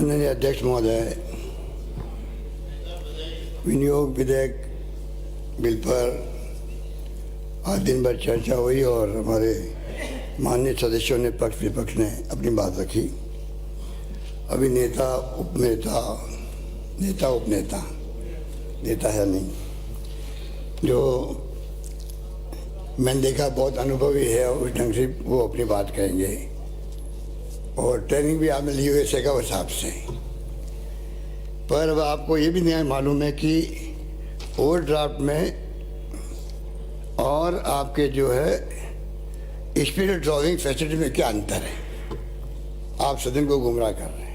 माननीय अध्यक्ष महोदय, विनियोग विधेयक बिल पर आज दिन भर चर्चा हुई और हमारे माननीय सदस्यों ने पक्ष विपक्ष ने अपनी बात रखी। अभी नेता उपनेता नेता है नहीं, जो मैंने देखा बहुत अनुभवी है और उस ढंग से वो अपनी बात कहेंगे और ट्रेनिंग भी आपने ली हुई है उस हिसाब से। पर अब आपको ये भी नहीं मालूम है कि ओवर ड्राफ्ट में और आपके जो है स्पेशल ड्राइविंग फैसिलिटी में क्या अंतर है। आप सदन को गुमराह कर रहे हैं।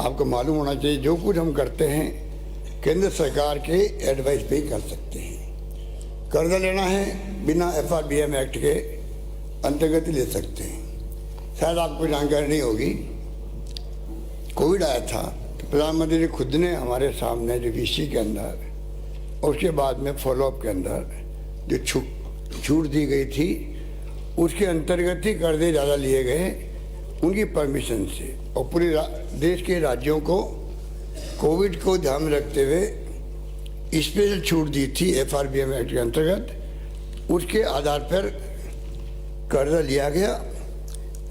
आपको मालूम होना चाहिए जो कुछ हम करते हैं केंद्र सरकार के एडवाइस पे ही कर सकते हैं। कर्जा लेना है बिना FRBM एक्ट के अंतर्गत ही ले सकते हैं। शायद आपको जानकारी नहीं होगी, कोविड आया था तो प्रधानमंत्री ने खुद ने हमारे सामने जो VC के अंदर और उसके बाद में फॉलोअप के अंदर जो छूट दी गई थी उसके अंतर्गत ही कर्जे ज़्यादा लिए गए उनकी परमिशन से, और पूरे देश के राज्यों को कोविड को ध्यान में रखते हुए स्पेशल छूट दी थी FRBM एक्ट के अंतर्गत। उसके आधार पर कर्जा लिया गया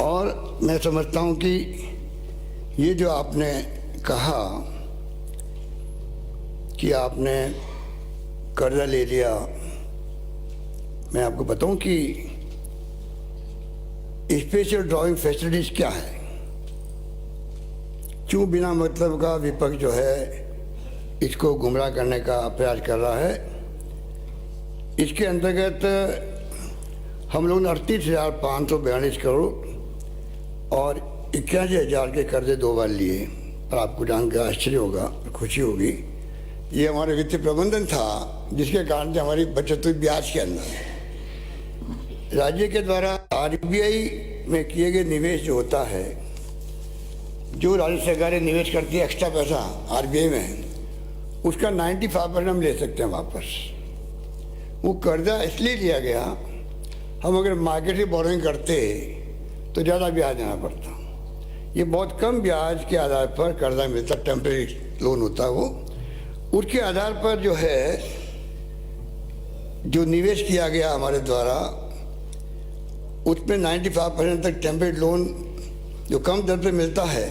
और मैं समझता हूं कि ये जो आपने कहा कि आपने कर्जा ले लिया, मैं आपको बताऊं कि स्पेशल ड्राइविंग फैसिलिटीज क्या है। क्यों बिना मतलब का विपक्ष जो है इसको गुमराह करने का प्रयास कर रहा है। इसके अंतर्गत हम लोगों ने 38,542 करोड़ और 81,000 के कर्जे 2 बार लिए। और आपको जानकर आश्चर्य होगा, खुशी होगी, ये हमारे वित्तीय प्रबंधन था जिसके कारण से हमारी बचत हुई ब्याज के अंदर। राज्य के द्वारा RBI में किए गए निवेश जो होता है, जो राज्य सरकारें निवेश करती है एक्स्ट्रा पैसा RBI में, उसका 95% हम ले सकते हैं वापस। वो कर्जा इसलिए लिया गया, हम अगर मार्केट से बोरोइंग करते तो ज़्यादा ब्याज देना पड़ता। ये बहुत कम ब्याज के आधार पर कर्जा मिलता, टेम्परेरी लोन होता वो। उसके आधार पर जो है जो निवेश किया गया हमारे द्वारा उसमें 95% तक टेम्परेरी लोन जो कम दर पर मिलता है,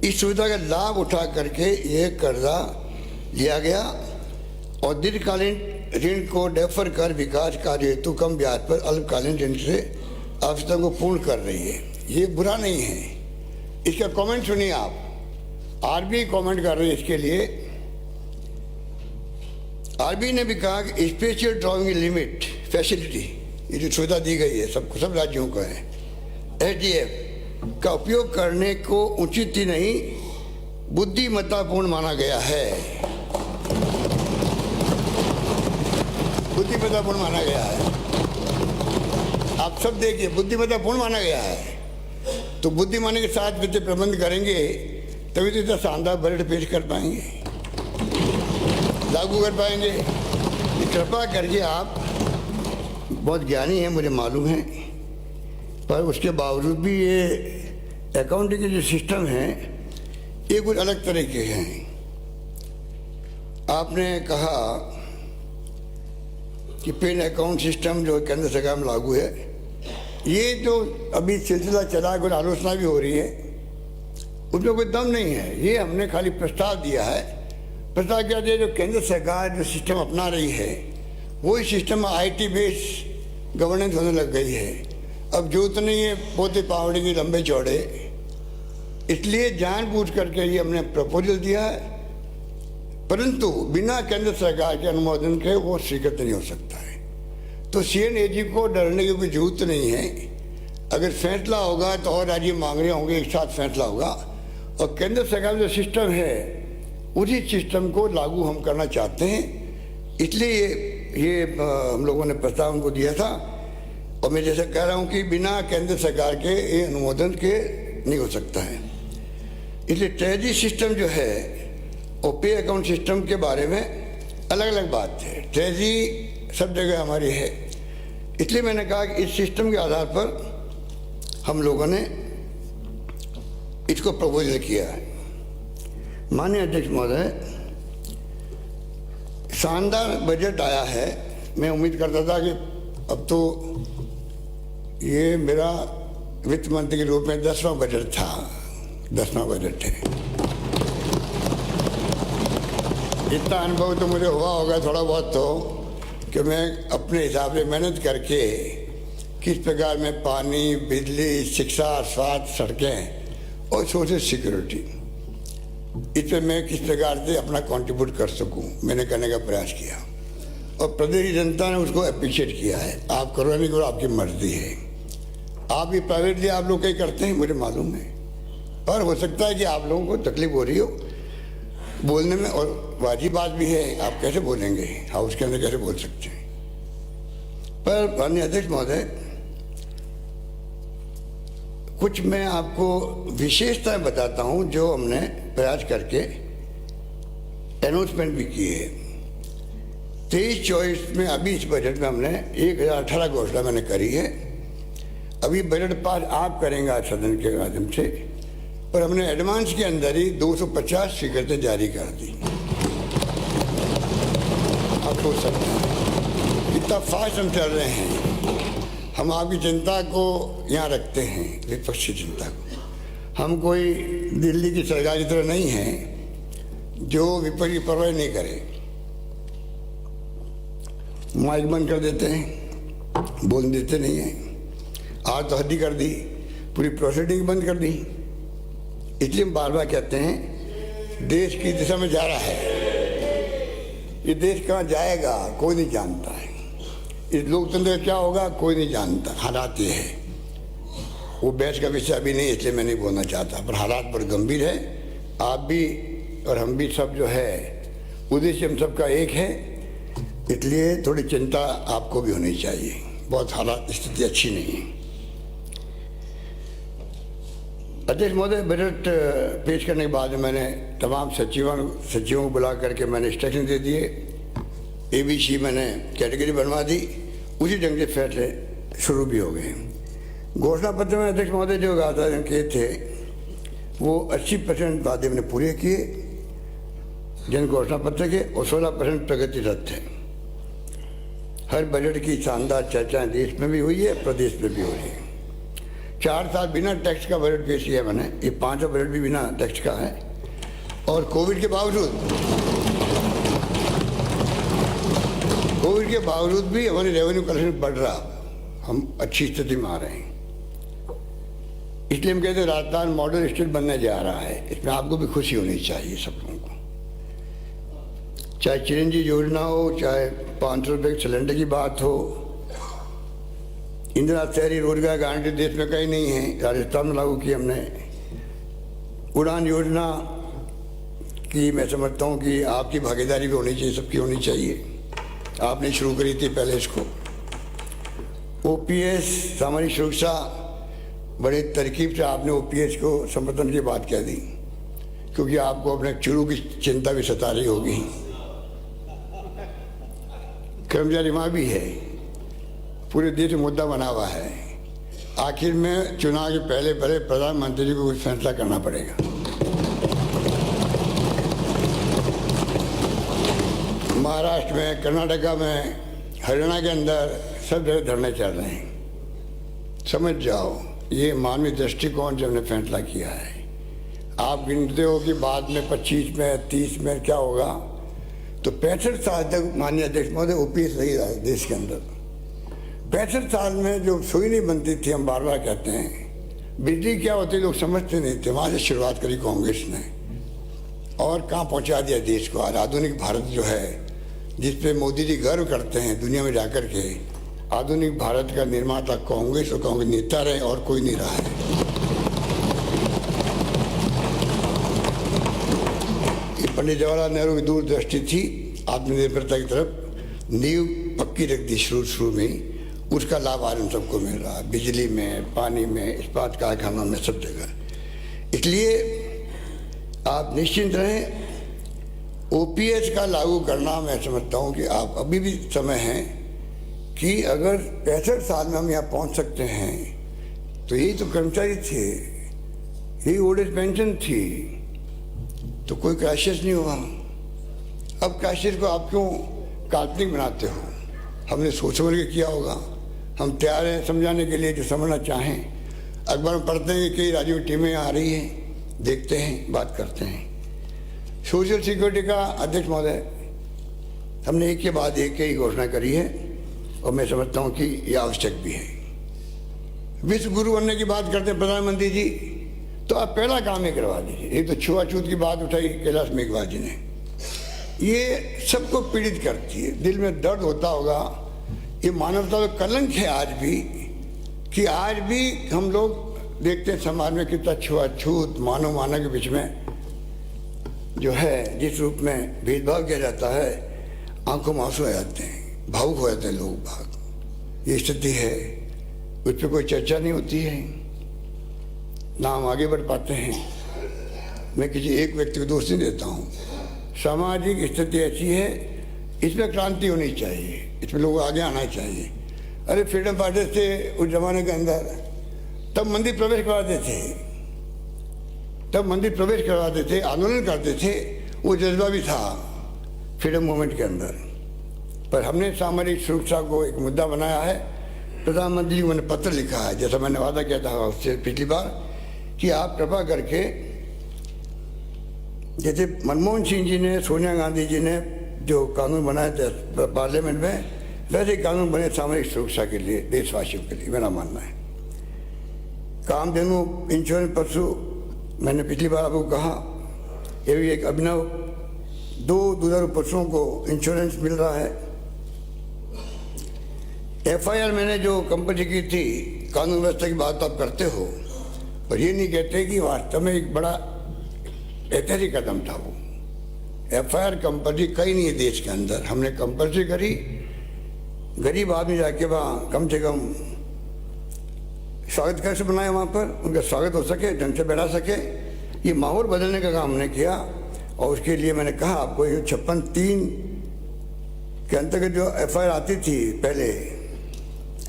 इस सुविधा का लाभ उठा करके ये कर्जा लिया गया और दीर्घकालीन ऋण को डेफर कर विकास कार्य हेतु कम ब्याज पर अल्पकालीन ऋण से आवश्यकता को पूर्ण कर रही है। ये बुरा नहीं है। इसका कमेंट सुनिए आप। RBI कमेंट कर रही है इसके लिए। RBI ने भी कहा कि स्पेशल ड्राइविंग लिमिट फैसिलिटी, ये जो सुविधा दी गई है सबको, सब राज्यों को है, SDF का उपयोग करने को उचित ही नहीं बुद्धिमत्तापूर्ण माना गया है। बुद्धिमत्तापूर्ण माना गया है। आप सब देखिए, बुद्धिमत्तापूर्ण माना गया है। तो बुद्धिमानी के साथ वित्तीय प्रबंध करेंगे तभी तो इतना शानदार बजट पेश कर पाएंगे, लागू कर पाएंगे। कृपा करके, आप बहुत ज्ञानी हैं मुझे मालूम है, पर उसके बावजूद भी ये अकाउंटिंग के जो सिस्टम हैं ये कुछ अलग तरह के हैं। आपने कहा कि पेन अकाउंट सिस्टम जो केंद्र सरकार में लागू है, ये जो अभी सिलसिला चला है, कुछ आलोचना भी हो रही है, उसमें कोई दम नहीं है। ये हमने खाली प्रस्ताव दिया है। प्रस्ताव क्या दिया, जो केंद्र सरकार जो सिस्टम अपना रही है वही सिस्टम IT बेस्ड गवर्नेंस होने लग गई है। अब जरूरत नहीं है पोते पावड़े की लंबे चौड़े, इसलिए जानबूझ करके ये हमने प्रपोजल दिया है, परंतु बिना केंद्र सरकार के अनुमोदन के वो स्वीकृत नहीं हो सकता है। तो CNAG को डरने की कोई जरूरत नहीं है। अगर फैसला होगा तो और राज्य मांग रहे होंगे, एक साथ फैसला होगा। और केंद्र सरकार जो सिस्टम है उसी सिस्टम को लागू हम करना चाहते हैं, इसलिए ये हम लोगों ने प्रस्ताव उनको दिया था। और मैं जैसे कह रहा हूँ कि बिना केंद्र सरकार के ये अनुमोदन के नहीं हो सकता है। इसलिए ट्रेजरी सिस्टम जो है और पे अकाउंट सिस्टम के बारे में अलग अलग बात है। ट्रेजरी सब जगह हमारी है, इसलिए मैंने कहा कि इस सिस्टम के आधार पर हम लोगों ने इसको प्रपोजल किया है। माननीय अध्यक्ष महोदय, शानदार बजट आया है। मैं उम्मीद करता था कि अब तो ये मेरा वित्त मंत्री के रूप में 10वां बजट था, 10वां बजट है। इतना अनुभव तो मुझे हुआ होगा थोड़ा बहुत तो, कि मैं अपने हिसाब से मेहनत करके किस प्रकार में पानी, बिजली, शिक्षा, स्वास्थ्य, सड़कें और सोशल सिक्योरिटी, इस पर मैं किस प्रकार से अपना कंट्रीब्यूट कर सकूं, मैंने करने का प्रयास किया और प्रदेश की जनता ने उसको अप्रिशिएट किया है। आप करो नहीं करो, आपकी मर्जी है। आप भी प्राइवेटली आप लोग कहीं करते हैं, मुझे मालूम है, पर हो सकता है कि आप लोगों को तकलीफ हो रही हो बोलने में, और वाजिब बात भी है। आप कैसे बोलेंगे, हाउस के अंदर कैसे बोल सकते हैं? पर माननीय अध्यक्ष महोदय, कुछ मैं आपको विशेषताएं बताता हूं जो हमने प्रयास करके अनाउंसमेंट भी की है। 23-24 में अभी इस बजट में हमने 1018 घोषणा मैंने करी है। अभी बजट पास आप करेंगे आज सदन के माध्यम से, पर हमने एडवांस के अंदर ही 250 स्वीकृति जारी कर दी। आप सोच सकते हैं कितना फास्ट हम चल रहे हैं। हम आपकी चिंता को यहाँ रखते हैं, विपक्षी चिंता को। हम कोई दिल्ली की सरकार की तरह नहीं है जो विपक्ष की परवाह नहीं करे। माइक बंद कर देते हैं, बोल देते नहीं हैं। आज तो हद ही कर दी, पूरी प्रोसीडिंग बंद कर दी। इसलिए हम बार बार कहते हैं देश की दिशा में जा रहा है। ये देश कहाँ जाएगा कोई नहीं जानता है। इस लोकतंत्र क्या होगा कोई नहीं जानता। हालात ये है, वो बहस का विषय अभी नहीं, इसलिए मैं नहीं बोलना चाहता, पर हालात बड़े गंभीर है। आप भी और हम भी सब जो है, उद्देश्य हम सबका एक है, इसलिए थोड़ी चिंता आपको भी होनी चाहिए। बहुत हालात स्थिति अच्छी नहीं है। अध्यक्ष महोदय, बजट पेश करने के बाद मैंने तमाम सचिवों को बुला करके मैंने इंस्ट्रक्शन दे दिए। ABC मैंने कैटेगरी बनवा दी, उसी ढंग से फैसले शुरू भी हो गए। घोषणा पत्र में अध्यक्ष महोदय जो वादा किए थे वो 80% वादे मैंने पूरे किए जन घोषणा पत्र के, और 16% प्रगति रथ है। हर बजट की शानदार चर्चाएं देश में भी हुई है, प्रदेश में भी हो रही है। 4 साल बिना टैक्स का बजट पेश किया मैंने, ये 5वां बजट भी बिना टैक्स का है। और कोविड के बावजूद भी हमारी रेवेन्यू कलेक्शन बढ़ रहा, हम अच्छी स्थिति में आ रहे हैं। इसलिए हम कहते हैं राजस्थान मॉडल स्टेट बनने जा रहा है। इसमें आपको भी खुशी होनी चाहिए सब लोगों को। चाहे चिरंजीवी योजना हो, चाहे 500 रुपये सिलेंडर की बात हो, इंदिरा शहरी रोजगार गारंटी देश में कहीं नहीं है, राजस्थान में लागू की हमने। उड़ान योजना की मैं समझता हूँ कि आपकी भागीदारी भी होनी चाहिए, सबकी होनी चाहिए। आपने शुरू करी थी पहले इसको। OPS सामाजिक सुरक्षा, बड़े तरकीब से आपने OPS को समर्थन की बात कह दी, क्योंकि आपको अपने चुरू की चिंता भी सता रही होगी। कर्मचारी वहाँ भी है, पूरे देश में मुद्दा बना हुआ है। आखिर में चुनाव के पहले प्रधानमंत्री को कुछ फैसला करना पड़ेगा। महाराष्ट्र में, कर्नाटका में, हरियाणा के अंदर सब जगह धरने चल रहे हैं। समझ जाओ, ये मानवीय दृष्टिकोण जो हमने फैसला किया है। आप गिनते हो कि बाद में 25 में 30 में क्या होगा, तो 65 साल तक माननीय अध्यक्ष महोदय OPS रही रहा है देश के अंदर। 65 साल में जो सुई नहीं बनती थी, हम बार बार कहते हैं बिजली क्या होती लोग समझते नहीं थे। वहाँ से शुरुआत करी कांग्रेस ने और कहाँ पहुँचा दिया देश को। आज आधुनिक भारत जो है, जिसपे मोदी जी गर्व करते हैं दुनिया में जाकर के, आधुनिक भारत का निर्माता कांग्रेस और कांग्रेस नेता रहे और कोई नहीं रहा है। ये पंडित जवाहरलाल नेहरू की दूरदृष्टि थी, आत्मनिर्भरता की तरफ नींव पक्की रख दी शुरू में ही। उसका लाभ आज हम सबको मिल रहा है, बिजली में, पानी में, इस्पात कारखानों में, सब जगह। इसलिए आप निश्चिंत रहें। OPS का लागू करना मैं समझता हूँ कि आप अभी भी समय है कि अगर 65 साल में हम यहाँ पहुँच सकते हैं तो यही तो कर्मचारी थे, यही ओल्ड एज पेंशन थी, तो कोई क्राइसिस नहीं हुआ। अब क्राइसिस को आप क्यों काल्पनिक बनाते हो? हमने सोच समझ के किया होगा। हम तैयार हैं समझाने के लिए, जो समझना चाहें। अखबार में पढ़ते हैं कि कई राज्यों की टीमें आ रही हैं, देखते हैं, बात करते हैं। सोशल सिक्योरिटी का अध्यक्ष महोदय, हमने एक के बाद एक ही घोषणा करी है और मैं समझता हूँ कि यह आवश्यक भी है। विश्व गुरु बनने की बात करते हैं प्रधानमंत्री जी, तो आप पहला काम ही करवा दीजिए। एक तो छुआछूत की बात उठाई कैलाश मेघवाल जी ने, ये सबको पीड़ित करती है, दिल में दर्द होता होगा। ये मानवता का कलंक है आज भी, कि आज भी हम लोग देखते हैं समाज में कितना छुआछूत, मानव मानव के बीच में जो है जिस रूप में भेदभाव किया जाता है, आंखों में आंसू आ जाते हैं, भावुक हो जाते हैं लोग भाग। ये स्थिति है, उस पर कोई चर्चा नहीं होती है, ना हम आगे बढ़ पाते हैं। मैं किसी एक व्यक्ति को दोष नहीं देता हूँ। सामाजिक स्थिति ऐसी है, इसमें क्रांति होनी चाहिए, इसमें लोग आगे आना चाहिए। अरे फ्रीडम फाइटर्स थे उस जमाने के अंदर, तब मंदिर प्रवेश करवाते थे, तब मंदिर प्रवेश करवाते थे, आंदोलन करते थे, वो जज्बा भी था फ्रीडम मूवमेंट के अंदर। पर हमने सामाजिक सुरक्षा को एक मुद्दा बनाया है। प्रधानमंत्री जी को मैंने पत्र लिखा है, जैसा मैंने वादा किया था उससे पिछली बार, कि आप कृपा करके, जैसे मनमोहन सिंह जी ने, सोनिया गांधी जी ने जो कानून बनाए थे पार्लियामेंट में, वैसे कानून बने सामाजिक सुरक्षा के लिए, देशवासियों के लिए। मेरा मानना है कामधेनु इंश्योरेंस पशु, मैंने पिछली बार आपको कहा, ये भी एक अभिनव 2 दुधारू पशुओं को इंश्योरेंस मिल रहा है। FIR मैंने जो कंपनी की थी, कानून व्यवस्था की बात आप करते हो, पर ये नहीं कहते कि वास्तव में एक बड़ा ऐतिहासिक कदम था वो। FIR कंपनी कहीं नहीं है देश के अंदर, हमने कंपल्सरी करी। गरीब आदमी जाके वहाँ कम से कम स्वागत कैसे बनाए, वहाँ पर उनका स्वागत हो सके, ढंग से बैठा सके, ये माहौल बदलने का काम हमने किया। और उसके लिए मैंने कहा आपको 56(3) के अंतर्गत जो FIR आती थी, पहले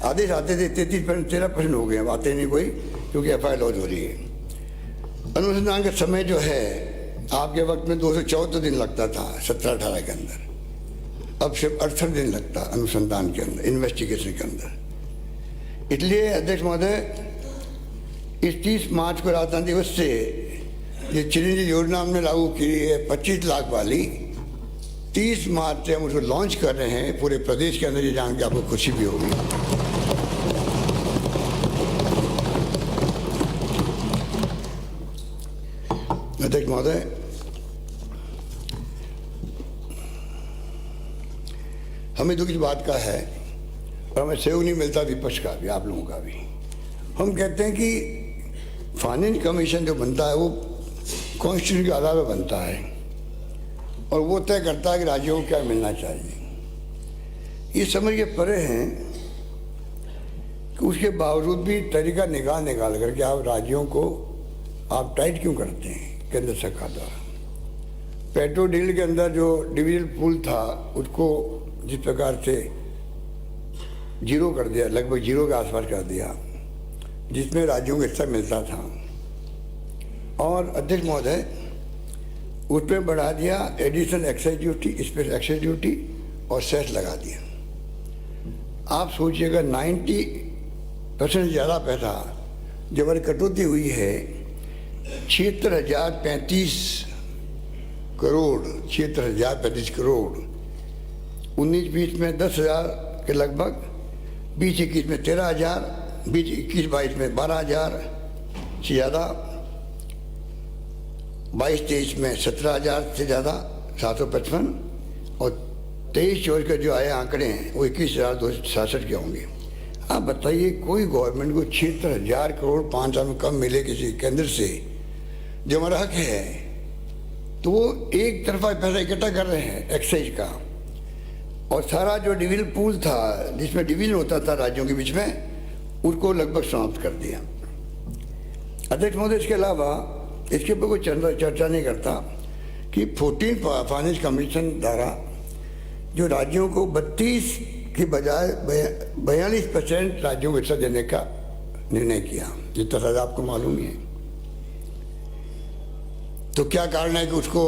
आदेश आते थे 33% हो गए, अब आते नहीं कोई, क्योंकि FIR लॉन्च हो रही है। अनुसंधान का समय जो है, आपके वक्त में 214 दिन लगता था 17-18 के अंदर, अब सिर्फ 68 दिन लगता अनुसंधान के अंदर, इन्वेस्टिगेशन के अंदर। इसलिए अध्यक्ष महोदय, इस 30 मार्च को राजधानी दिवस से ये चिरंजीवी योजना हमने लागू की है 25 लाख वाली, 30 मार्च से हम उसको लॉन्च कर रहे हैं पूरे प्रदेश के अंदर। ये जान के आपको खुशी भी होगी। अध्यक्ष महोदय, हमें दुख इस बात का है, और हमें सहयोग नहीं मिलता विपक्ष का भी, आप लोगों का भी। हम कहते हैं कि फाइनेंस कमीशन जो बनता है वो कॉन्स्टिट्यूशन के आधार पर बनता है, और वो तय करता है कि राज्यों को क्या मिलना चाहिए। ये समझ के परे हैं कि उसके बावजूद भी तरीका निकाल करके आप राज्यों को आप टाइट क्यों करते हैं केंद्र सरकार द्वारा। पेट्रोल डीजल के अंदर जो डिविजन पूल था, उसको जिस प्रकार से जीरो कर दिया, लगभग जीरो के आसपास कर दिया, जिसमें राज्यों को हिस्सा मिलता था। और अध्यक्ष महोदय, उसमें बढ़ा दिया additional excise duty, special excise duty और सेस लगा दिया। आप सोचिएगा 90% ज़्यादा पैसा जो हमारी कटौती हुई है, 76,035 करोड़, 76,035 करोड़, 19-20 में 10,000 के लगभग, 20-21 में 13,000, 20-21-22 में 12,000 से ज़्यादा, 22-23 में 17,000 से ज़्यादा 755, और 23-24 के जो आए आंकड़े हैं वो 21,267 के होंगे। आप बताइए, कोई गवर्नमेंट को 76,000 करोड़ 5 साल में कम मिले किसी केंद्र से, जो हमारा हक है, तो वो एक तरफा पैसा इकट्ठा कर रहे हैं एक्साइज का, और सारा जो डिविजन पूल था, जिसमें डिवीजन होता था राज्यों के बीच में, उसको लगभग समाप्त कर दिया। अध्यक्ष महोदय, इसके अलावा इसके ऊपर कोई चर्चा नहीं करता कि 14 फाइनेंस कमीशन द्वारा जो राज्यों को 32 की बजाय 42% राज्यों को हिस्सा देने का निर्णय किया, जितना शायद आपको मालूम ही है। तो क्या कारण है कि उसको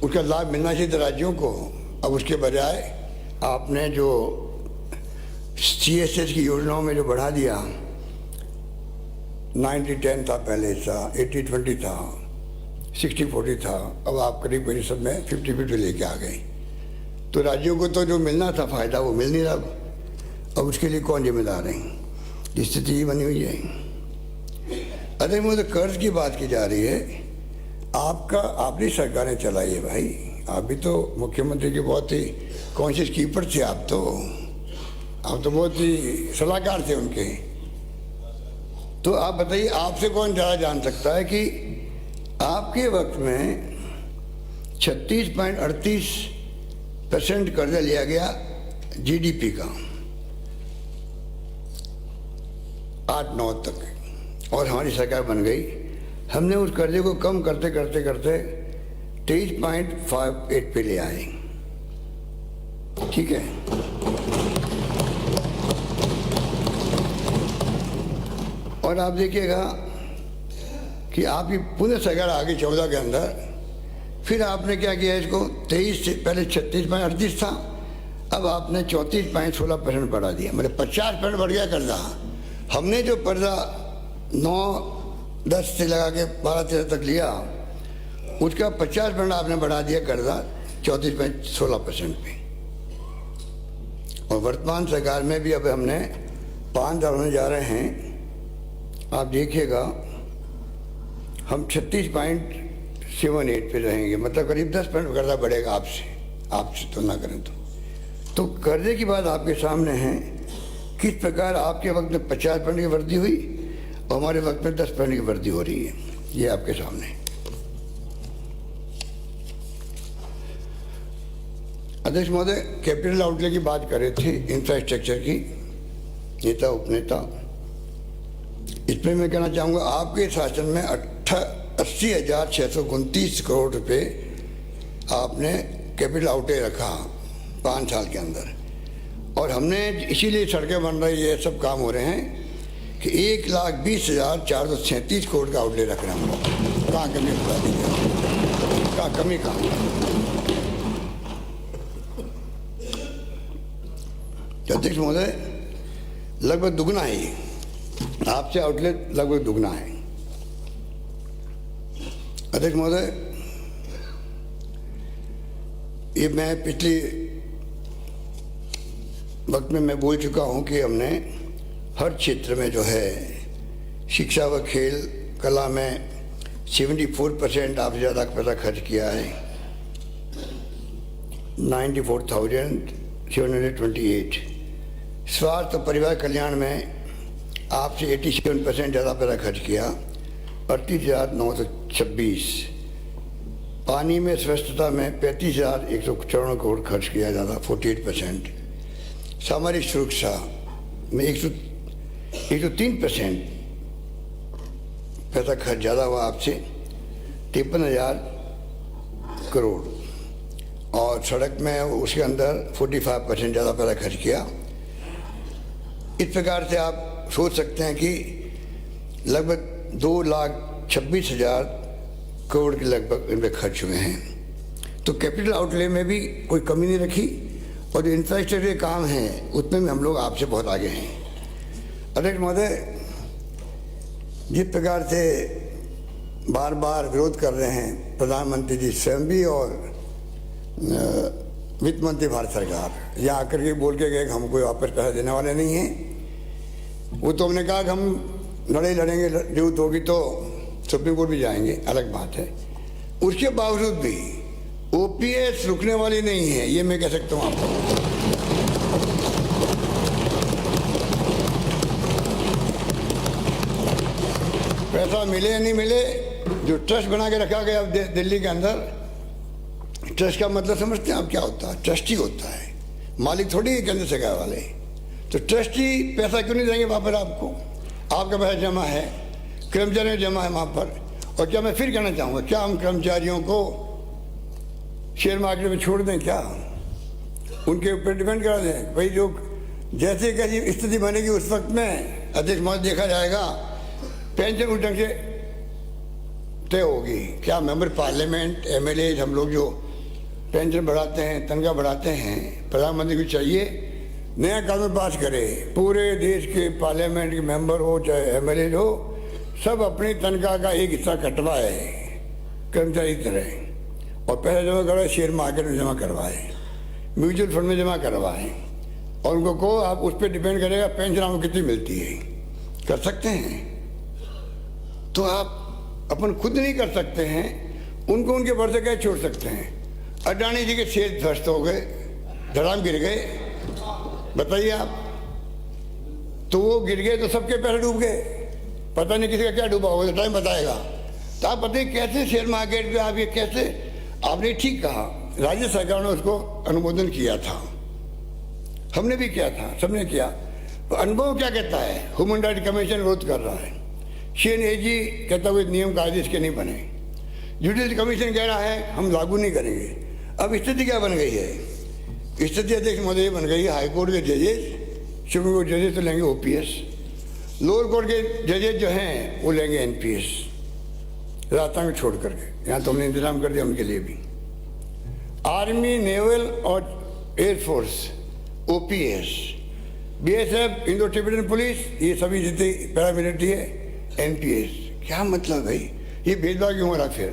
उसका लाभ मिलना चाहिए था राज्यों को। अब उसके बजाय आपने जो CSS की योजनाओं में जो बढ़ा दिया, 90-10 था पहले, था 80-20 था, 60-40 था, अब आप करीब करीब सब में 50-50 लेके आ गए। तो राज्यों को तो जो मिलना था फायदा वो मिल नहीं रहा। अब उसके लिए कौन जिम्मेदार है? स्थिति बनी हुई है। अरे मुझे कर्ज की बात की जा रही है, आपकी सरकारें चलाई है भाई। आप भी तो मुख्यमंत्री के बहुत ही कॉन्शियस कीपर थे। आप तो बहुत ही सलाहकार थे उनके। तो आप बताइए, आपसे कौन ज़्यादा जान सकता है कि आपके वक्त में 36.38% कर्जा लिया गया GDP का 8-9 तक, और हमारी सरकार बन गई। हमने उस कर्जे को कम करते करते करते 23.58 पे ले आए। ठीक है, और आप देखिएगा कि आपकी पुनः सरकार आ गई 14 के अंदर। फिर आपने क्या किया, इसको 23 से पहले 36.38 था, अब आपने 34.16% बढ़ा दिया, मतलब 50% बढ़ गया कर्जा। हमने जो कर्जा 9-10 से लगा के 12-13 तक लिया, उसका 50% आपने बढ़ा दिया कर्जा 34.16% पे। और वर्तमान सरकार में भी अब हमने 5 होने जा रहे हैं। आप देखिएगा हम 36.78 पे रहेंगे, मतलब करीब 10% कर्जा बढ़ेगा आपसे तुलना करें तो कर्जे की बात आपके सामने है। किस प्रकार आपके वक्त में 50% की वृद्धि हुई और हमारे वक्त में 10% की वृद्धि हो रही है, ये आपके सामने। अध्यक्ष महोदय, कैपिटल आउटले की बात कर रहे थे, इंफ्रास्ट्रक्चर की, नेता उपनेता। इसमें मैं कहना चाहूँगा, आपके शासन में 80,629 करोड़ रुपए आपने कैपिटल आउटले रखा 5 साल के अंदर। और हमने इसीलिए सड़कें बन रही, ये सब काम हो रहे हैं कि 1,20,437 करोड़ का आउटले रख रहे हैं हम लोग। कहाँ कमी बता दीजिए, कहाँ कमी कहाँ? अध्यक्ष महोदय, लगभग दुगना है ये, आपसे आउटलेट लगभग दुगना है। अध्यक्ष महोदय, ये मैं पिछले वक्त में मैं बोल चुका हूं कि हमने हर क्षेत्र में जो है, शिक्षा व खेल कला में 74% आपसे ज़्यादा पैसा खर्च किया है, 94,728। स्वास्थ्य और परिवार कल्याण में आपसे 87% ज़्यादा पैसा खर्च किया, 38,926। पानी में स्वच्छता में 35,194 करोड़ खर्च किया ज़्यादा, 48%। सामाजिक सुरक्षा में 103% पैसा खर्च ज़्यादा हुआ आपसे, 53,000 करोड़। और सड़क में उसके अंदर 45% ज़्यादा पैसा खर्च किया। इस प्रकार से आप सोच सकते हैं कि लगभग 2,26,000 करोड़ के लगभग इनमें खर्च हुए हैं। तो कैपिटल आउटले में भी कोई कमी नहीं रखी, और जो इंफ्रास्ट्रक्चर के काम हैं उसमें भी हम लोग आपसे बहुत आगे हैं। अध्यक्ष महोदय, जिस प्रकार से बार बार विरोध कर रहे हैं प्रधानमंत्री जी स्वयं भी और वित्त मंत्री भारत सरकार, यहाँ आकर के बोल के गए कि हम कोई वापस पैसा देने वाले नहीं हैं। वो तो हमने कहा कि हम लड़ेंगे, जरूरत होगी तो सुप्रीम कोर्ट भी जाएंगे, अलग बात है। उसके बावजूद भी OPS रुकने वाली नहीं है, ये मैं कह सकता हूँ आपको। पैसा मिले या नहीं मिले, जो ट्रस्ट बना के रखा गया दिल्ली के अंदर, ट्रस्ट का मतलब समझते हैं आप क्या होता है? ट्रस्टी होता है, मालिक थोड़ी है केंद्र सरकार वाले। तो ट्रस्टी पैसा क्यों नहीं देंगे वापस आपको? आपका पैसा जमा है, कर्मचारियों जमा है वहाँ पर। और क्या मैं फिर कहना चाहूँगा, क्या हम कर्मचारियों को शेयर मार्केट में छोड़ दें? क्या उनके ऊपर डिपेंड करा दें? भाई जो जैसे कैसी स्थिति बनेगी उस वक्त में अध्यक्ष महोदय देखा जाएगा, पेंशन उस ढंग से तय होगी। क्या मेंबर पार्लियामेंट, एमएलए, हम लोग जो पेंशन बढ़ाते हैं, तनख्वाह बढ़ाते हैं, प्रधानमंत्री को चाहिए नया कानून पास करे, पूरे देश के पार्लियामेंट के मेंबर हो चाहे एमएलए हो, सब अपनी तनख्वाह का एक हिस्सा कटवाए कर्मचारी की तरह, और पैसा जमा करवाए, शेयर मार्केट में जमा करवाए, म्यूचुअल फंड में जमा करवाए, और उनको कहो आप उस पर डिपेंड करेगा पेंशन आपको कितनी मिलती है। कर सकते हैं? तो आप अपन खुद नहीं कर सकते हैं, उनको उनके भरोसे कैसे छोड़ सकते हैं? अडानी जी के शेयर ध्वस्त हो गए, धड़ाम गिर गए, बताइए आप। तो वो गिर गए तो सबके पैसे डूब गए, पता नहीं किसी का क्या डूबा होगा, तो टाइम बताएगा। तो आप बताइए कैसे शेयर मार्केट पे आप ये कैसे, आपने ठीक कहा, राज्य सरकार ने उसको अनुमोदन किया था, हमने भी किया था, सबने किया। तो अनुभव क्या कहता है? ह्यूमन राइट कमीशन विरोध कर रहा है, CNAG कहता हुए नियम कायदे इसके नहीं बने, जुडिशल कमीशन कह रहा है हम लागू नहीं करेंगे। अब स्थिति क्या बन गई है? स्थिति अध्यक्ष महोदय बन गई है, हाईकोर्ट के जजेस, सुप्रीम कोर्ट जजेस तो लेंगे OPS, लोअर कोर्ट के जजेस जो हैं वो लेंगे NPS, राजस्थान को छोड़ करके। यहाँ तो हमने इंतजाम कर दिया उनके लिए भी। आर्मी, नेवल और air force OPS, BSF, Indo Tibetan police, ये सभी जितनी पैरामिलिट्री है NPS। क्या मतलब भाई, ये भेदभाव क्यों हो रहा? फिर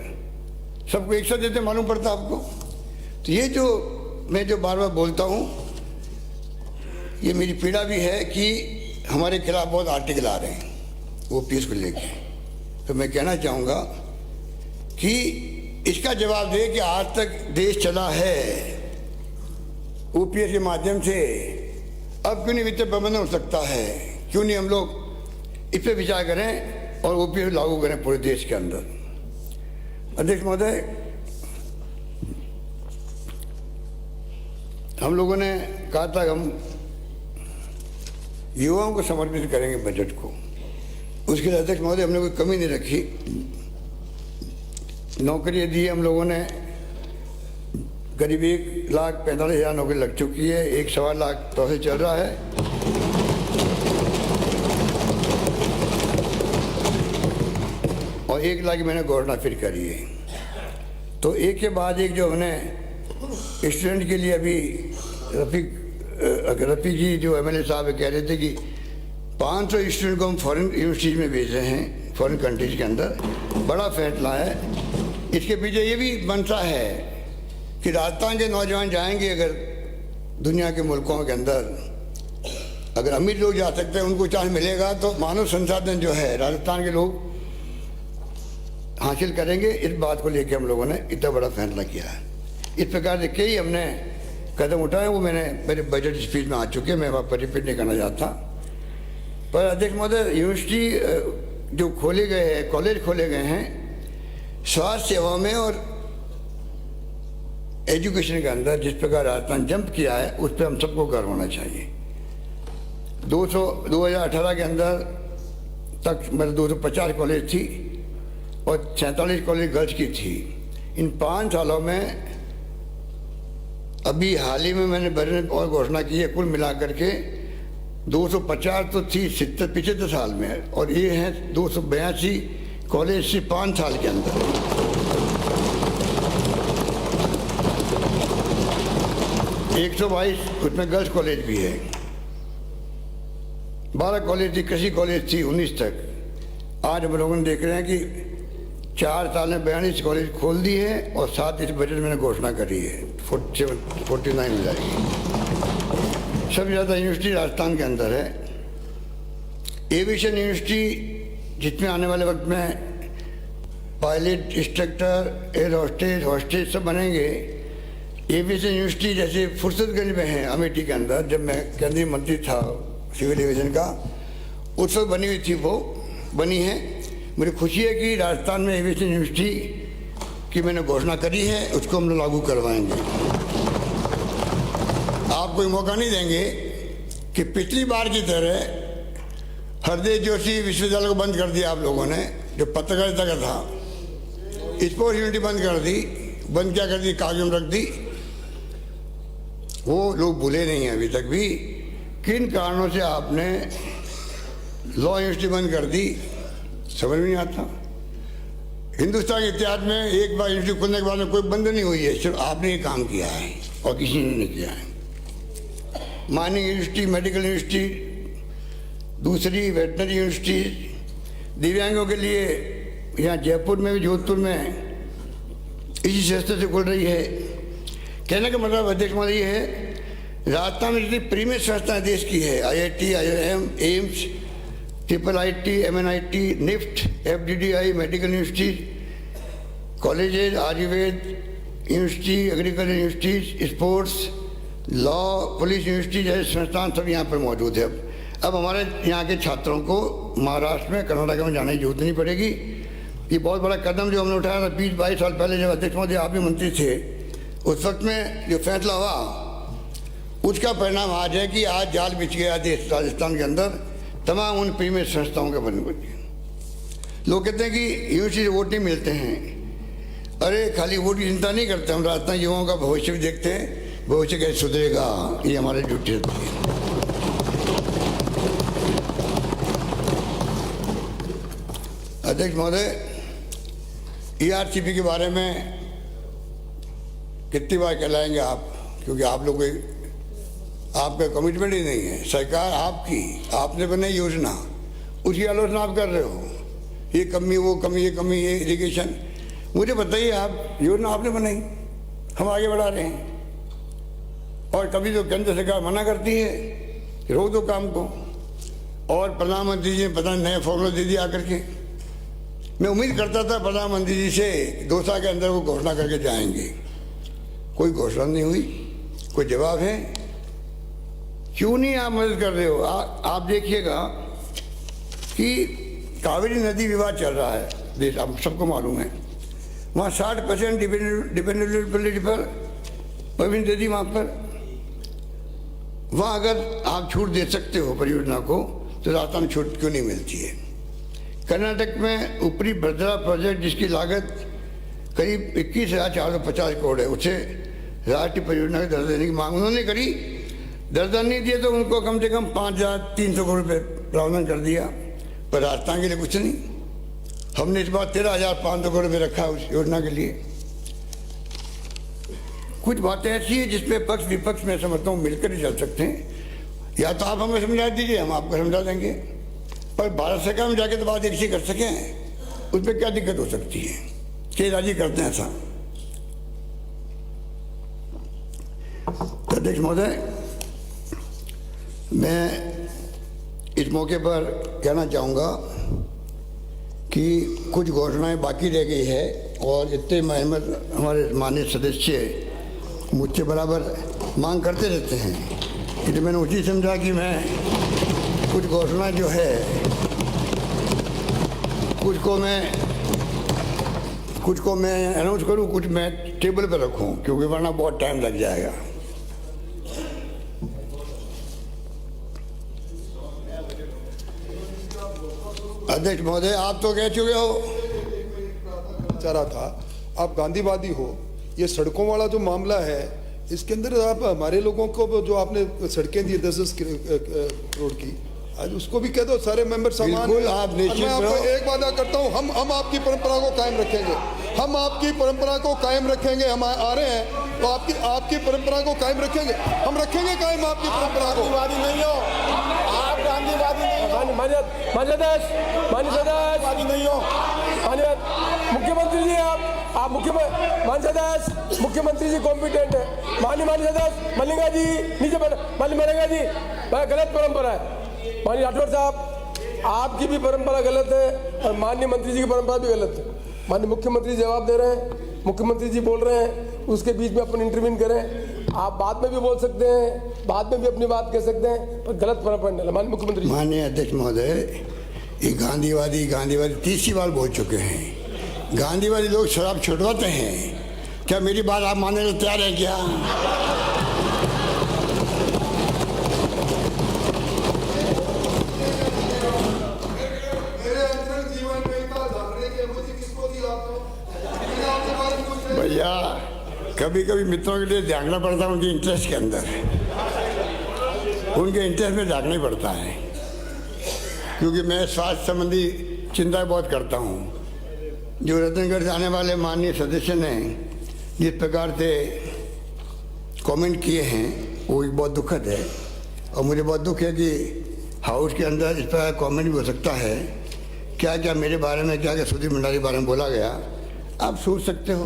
सबको एक साथ देते मालूम पड़ता आपको? तो ये जो मैं जो बार बार बोलता हूँ, ये मेरी पीड़ा भी है कि हमारे खिलाफ बहुत आर्टिकल आ रहे हैं OPS को लेके। तो मैं कहना चाहूँगा कि इसका जवाब दे कि आज तक देश चला है OPS के माध्यम से, अब क्यों नहीं वित्तीय प्रबंधन हो सकता है? क्यों नहीं हम लोग इस पर विचार करें और OPS लागू करें पूरे देश के अंदर? अध्यक्ष महोदय, हम लोगों ने कहा था हम युवाओं को समर्पित करेंगे बजट को, उसके लिए अध्यक्ष महोदय हमने कोई कमी नहीं रखी। नौकरी दी हम लोगों ने, करीब 1,45,000 नौकरी लग चुकी है, 1.25 लाख प्रोसेस चल रहा है। और 1 लाख की मैंने घोषणा फिर करी है। तो एक के बाद एक जो हमने स्टूडेंट के लिए अभी रफ़ी जी जो MLA साहब कह रहे थे कि 500 स्टूडेंट को हम फॉरेन यूनिवर्सिटीज़ में भेज रहे हैं, फॉरेन कंट्रीज के अंदर, बड़ा फैसला है। इसके पीछे ये भी मंशा है कि राजस्थान के नौजवान जाएंगे अगर दुनिया के मुल्कों के अंदर, अगर अमीर लोग जा सकते हैं, उनको चांस मिलेगा, तो मानव संसाधन जो है राजस्थान के लोग हासिल करेंगे। इस बात को लेकर हम लोगों ने इतना बड़ा फैसला किया है। इस प्रकार से कई हमने कदम उठाए, वो मैंने मेरे बजट स्पीच में आ चुके हैं, मैं वहाँ पर रिपीट नहीं करना चाहता। पर अध्यक्ष महोदय, यूनिवर्सिटी जो खोले गए हैं, कॉलेज खोले गए हैं स्वास्थ्य सेवा में और एजुकेशन के अंदर, जिस प्रकार राजस्थान जंप किया है उस पर हम सबको गर्व होना चाहिए। 2018 के अंदर तक मतलब 250 कॉलेज थी और 47 कॉलेज गर्ल्स की थी। इन 5 सालों में अभी हाल ही में मैंने बजट और घोषणा की है, कुल मिलाकर के 250 तो थी 75 साल में, और ये हैं 282 कॉलेज से 5 साल के अंदर। एक 122 उसमें गर्ल्स कॉलेज भी है, 12 कॉलेज थी, कृषि कॉलेज थी 19 तक। आज हम लोगों ने देख रहे हैं कि 4 साल में 42 कॉलेज खोल दी है, और साथ इस बजट में मैंने घोषणा करी है 49 हो जाएगी। सबसे ज़्यादा यूनिवर्सिटी राजस्थान के अंदर है। एविएशन यूनिवर्सिटी जिसमें आने वाले वक्त में pilot, instructor, air hostess, hostage सब बनेंगे। एविएशन यूनिवर्सिटी जैसे फुर्सतगंज में है अमेठी के अंदर, जब मैं केंद्रीय मंत्री था सिविल एविएशन का, उस वक्त बनी हुई थी, वो बनी है। मुझे खुशी है कि राजस्थान में एविएशन यूनिवर्सिटी की मैंने घोषणा करी है, उसको हम लोग लागू करवाएंगे। आप कोई मौका नहीं देंगे कि पिछली बार की तरह हरदेव जोशी विश्वविद्यालय को बंद कर दिया आप लोगों ने, जो पत्रकारिता का था। स्पोर्ट्स यूनिटी बंद कर दी, बंद क्या कर दी, कागज में रख दी। वो लोग भूले नहीं हैं अभी तक भी किन कारणों से आपने लॉ यूनिवर्सिटी बंद कर दी, समझ में नहीं आता। हिंदुस्तान के इतिहास में एक बार यूनिवर्सिटी खुलने के बाद में कोई बंद नहीं हुई है, सिर्फ आपने ये काम किया है और किसी ने नहीं किया है। माइनिंग यूनिवर्सिटी, मेडिकल यूनिवर्सिटी, दूसरी वेटनरी यूनिवर्सिटी, दिव्यांगों के लिए यहाँ जयपुर में भी, जोधपुर में इसी संस्था से खुल रही है। कहने का मतलब अध्यक्ष महोदय ये है, राजस्थान में जितनी प्रीमियर संस्थाएं देश की है, IIT, IIM, AIIMS, IIIT, MNIT, NIFT, FDDI, medical university, colleges, Ayurveda university, agriculture universities, sports, law, police university जैसे संस्थान सब यहाँ पर मौजूद है। अब हमारे यहाँ के छात्रों को महाराष्ट्र में, कर्नाटक में जाने की जरूरत नहीं पड़ेगी। ये बहुत बड़ा कदम जो हमने उठाया था 20-22 साल पहले, जब अध्यक्ष महोदय आप भी मंत्री थे, उस वक्त में जो फैसला हुआ उसका परिणाम आज है कि आज जाल बिछ गया देश राजस्थान के अंदर तमाम उन प्रीमियर संस्थाओं के बनने पर। लोग कहते हैं कि यूनिवर्सिटी वोट नहीं मिलते हैं। अरे खाली वोट की चिंता नहीं करते, हम राजस्थान युवाओं का भविष्य भी देखते हैं, भविष्य कैसे सुधरेगा, ये हमारी ड्यूटी रहती है। अध्यक्ष महोदय, ERCP के बारे में कितनी बार कहलाएंगे आप, क्योंकि आप लोग आपका कमिटमेंट ही नहीं है। सरकार आपकी, आपने बनाई योजना, उसकी आलोचना आप कर रहे हो, ये कमी, वो कमी, ये कमी, ये इरिगेशन। मुझे बताइए, आप योजना आपने बनाई, हम आगे बढ़ा रहे हैं, और कभी तो केंद्र सरकार मना करती है, रोक दो काम को, और प्रधानमंत्री जी ने पता नहीं नया फॉर्मूला दे दिया आकर के। मैं उम्मीद करता था प्रधानमंत्री जी से 2 साल के अंदर वो घोषणा करके जाएंगे, कोई घोषणा नहीं हुई, कोई जवाब है? क्यों नहीं आप मदद कर रहे हो? आप देखिएगा कि कावेरी नदी विवाद चल रहा है देश, आप सबको मालूम है। वहाँ 60% डिपेंडेबिलिटी पर परवीन दीदी वहाँ पर, वहाँ अगर आप छूट दे सकते हो परियोजना को, तो राजस्थान में छूट क्यों नहीं मिलती है? कर्नाटक में ऊपरी भद्रा प्रोजेक्ट जिसकी लागत करीब 21,450 करोड़ है, उसे राष्ट्रीय परियोजना का दर्जा देने की मांग उन्होंने करी। दर्जा नहीं दिया तो उनको कम से कम 5,300 करोड़ रुपये प्रावधान कर दिया, पर राजस्थान के लिए कुछ नहीं। हमने इस बार 13,500 करोड़ रुपये रखा उस योजना के लिए। कुछ बातें ऐसी है जिसमें पक्ष विपक्ष में समझता हूँ मिलकर ही चल सकते हैं, या तो आप हमें समझा दीजिए, हम आपको समझा देंगे, पर भारत सरकार में जाके तो बात एक ही कर सकें, उसमें क्या दिक्कत हो सकती है? कि राजी करते हैं ऐसा? अध्यक्ष महोदय, मैं इस मौके पर कहना चाहूँगा कि कुछ घोषणाएं बाकी रह गई है, और इतने मेहनत हमारे माननीय सदस्य मुझसे बराबर मांग करते रहते हैं, इसलिए मैंने उचित समझा कि मैं कुछ घोषणा जो है कुछ को मैं अनाउंस करूं, कुछ मैं टेबल पर रखूं, क्योंकि वरना बहुत टाइम लग जाएगा। अध्यक्ष महोदय, आप तो कह चुके हो, चाह रहा था, आप गांधीवादी हो, ये सड़कों वाला जो मामला है इसके अंदर आप हमारे लोगों को जो आपने सड़कें दी 10-10 करोड़ की, आज उसको भी कह दो सारे मेंबर सामान। बिल्कुल, आप निश्चित मैं आपको एक वादा करता हूँ, हम आपकी परंपरा को कायम रखेंगे, हम आपकी परंपरा को कायम रखेंगे। हम आ रहे हैं तो आपकी परंपरा को कायम रखेंगे, हम रखेंगे कायम आपकी परंपरा को। गांधीवादी नहीं हो आप, गांधीवादी नहीं हो, मान्य सदस्य नहीं हो, मुख्यमंत्री जी आप मुख्यमंत्री जी कॉम्पिटेंट है। माननीय सदस्य मलिंगा जी नीचे बैठ, माननीय मलिंगा जी, गलत परंपरा है। माननीय राठौर साहब, आपकी भी परंपरा गलत है और माननीय मंत्री जी की परंपरा भी गलत है। माननीय मुख्यमंत्री जवाब दे रहे हैं, मुख्यमंत्री जी बोल रहे हैं, उसके बीच में अपन इंटरवीन करें। आप बाद में भी बोल सकते हैं, बाद में भी अपनी बात कह सकते हैं, पर गलत परंपरा नहीं। माननीय मुख्यमंत्री। माननीय अध्यक्ष महोदय, ये गांधीवादी 30 बार बोल चुके हैं। गांधीवादी लोग शराब छुड़वाते हैं, क्या मेरी बात आप मानने को तैयार है क्या? भैया, कभी कभी मित्रों के लिए जागना पड़ता है, उनके इंटरेस्ट के अंदर, उनके इंटरेस्ट में जागना ही पड़ता है, क्योंकि मैं स्वास्थ्य संबंधी चिंता बहुत करता हूँ। जो रतनगढ़ से आने वाले माननीय सदस्य ने जिस प्रकार से कमेंट किए हैं वो एक बहुत दुखद है। और मुझे बहुत दुख है कि हाउस के अंदर इस प्रकार कमेंट भी हो सकता है। क्या क्या मेरे बारे में, क्या क्या सुधीर भंडारी के बारे में बोला गया, आप सोच सकते हो।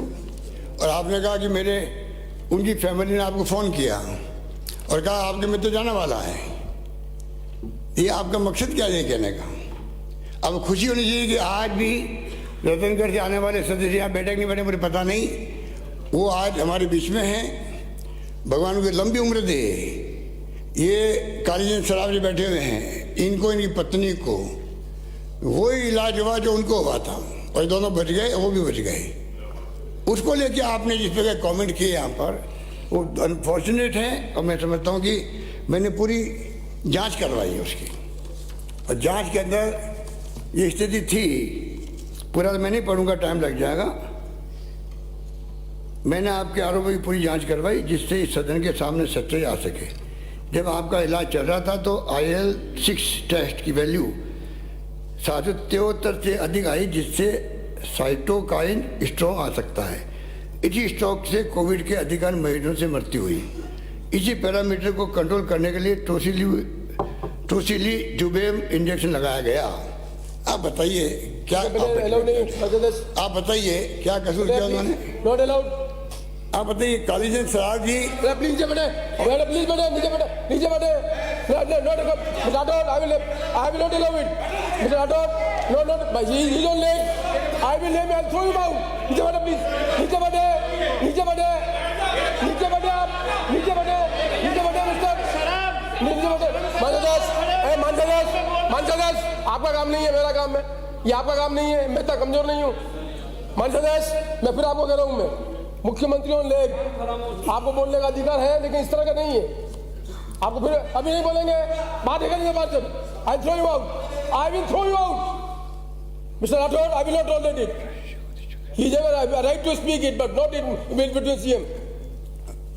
और आपने कहा कि उनकी फैमिली ने आपको फ़ोन किया और कहा आपके मित्र जाने वाला है। ये आपका मकसद क्या है कहने का? अब खुशी होनी चाहिए कि आज भी रतनगढ़ से आने वाले सदस्य यहाँ बैठे नहीं बैठे मुझे पता नहीं, वो आज हमारे बीच में हैं। भगवान उनको लंबी उम्र दे। ये कालीचंद सराफ जी बैठे हुए हैं, इनको, इनकी पत्नी को वही इलाज हुआ जो उनको हुआ था और दोनों बच गए, वो भी बच गए। उसको लेके आपने जिस प्रकार कमेंट किए यहाँ पर वो अनफॉर्चुनेट है। और मैं समझता हूँ कि मैंने पूरी जांच करवाई है उसकी, और जांच के अंदर ये स्थिति थी। पूरा मैं नहीं पढ़ूंगा, टाइम लग जाएगा। मैंने आपके आरोपों की पूरी जांच करवाई जिससे इस सदन के सामने सच्चाई आ सके। जब आपका इलाज चल रहा था तो IL-6 टेस्ट की वैल्यू 773 से अधिक आई, जिससे साइटोकाइन स्ट्रोक आ सकता है। इसी स्ट्रोक से कोविड के अधिकांश मरीजों से मृत्यु हुई। इसी पैरामीटर को कंट्रोल करने के लिए टोसिलीजुमेब इंजेक्शन लगाया गया। आप बताइए क्या, आप बताइए क्या कसूर किया उन्होंने? Not allowed. आप बताइए कालीचंद सराफ जी, प्लीज नीचे बैठे, प्लीज बैठे, नीचे बैठे, नीचे बैठे। Mr. Rathod, I will not allow it. Mr. Rathod, no, he's on leg. I will name, I'll throw him out. नीचे बैठे, please. नीचे बैठे, नीचे बैठे, नीचे बैठे आप, नीचे बैठे, नीचे बैठे मिस्टर, नीचे बैठे। मानसदास, आपका काम नहीं है, मेरा काम है। ये आपका काम नहीं है, मैं इतना कमजोर नहीं हूँ। मानसदास, मैं फिर आपको कह रहा हूँ, मैं मुख्यमंत्री ऑन लेग, आपको बोलने का अधिकार है, लेकिन इस तरह का नहीं है। आपको फिर अभी नहीं बोलेंगे, बात है नहीं बात। I throw you out, I will throw you out. Mister Rathore, I will not tolerate it. He has a right to speak it, but not in between CM.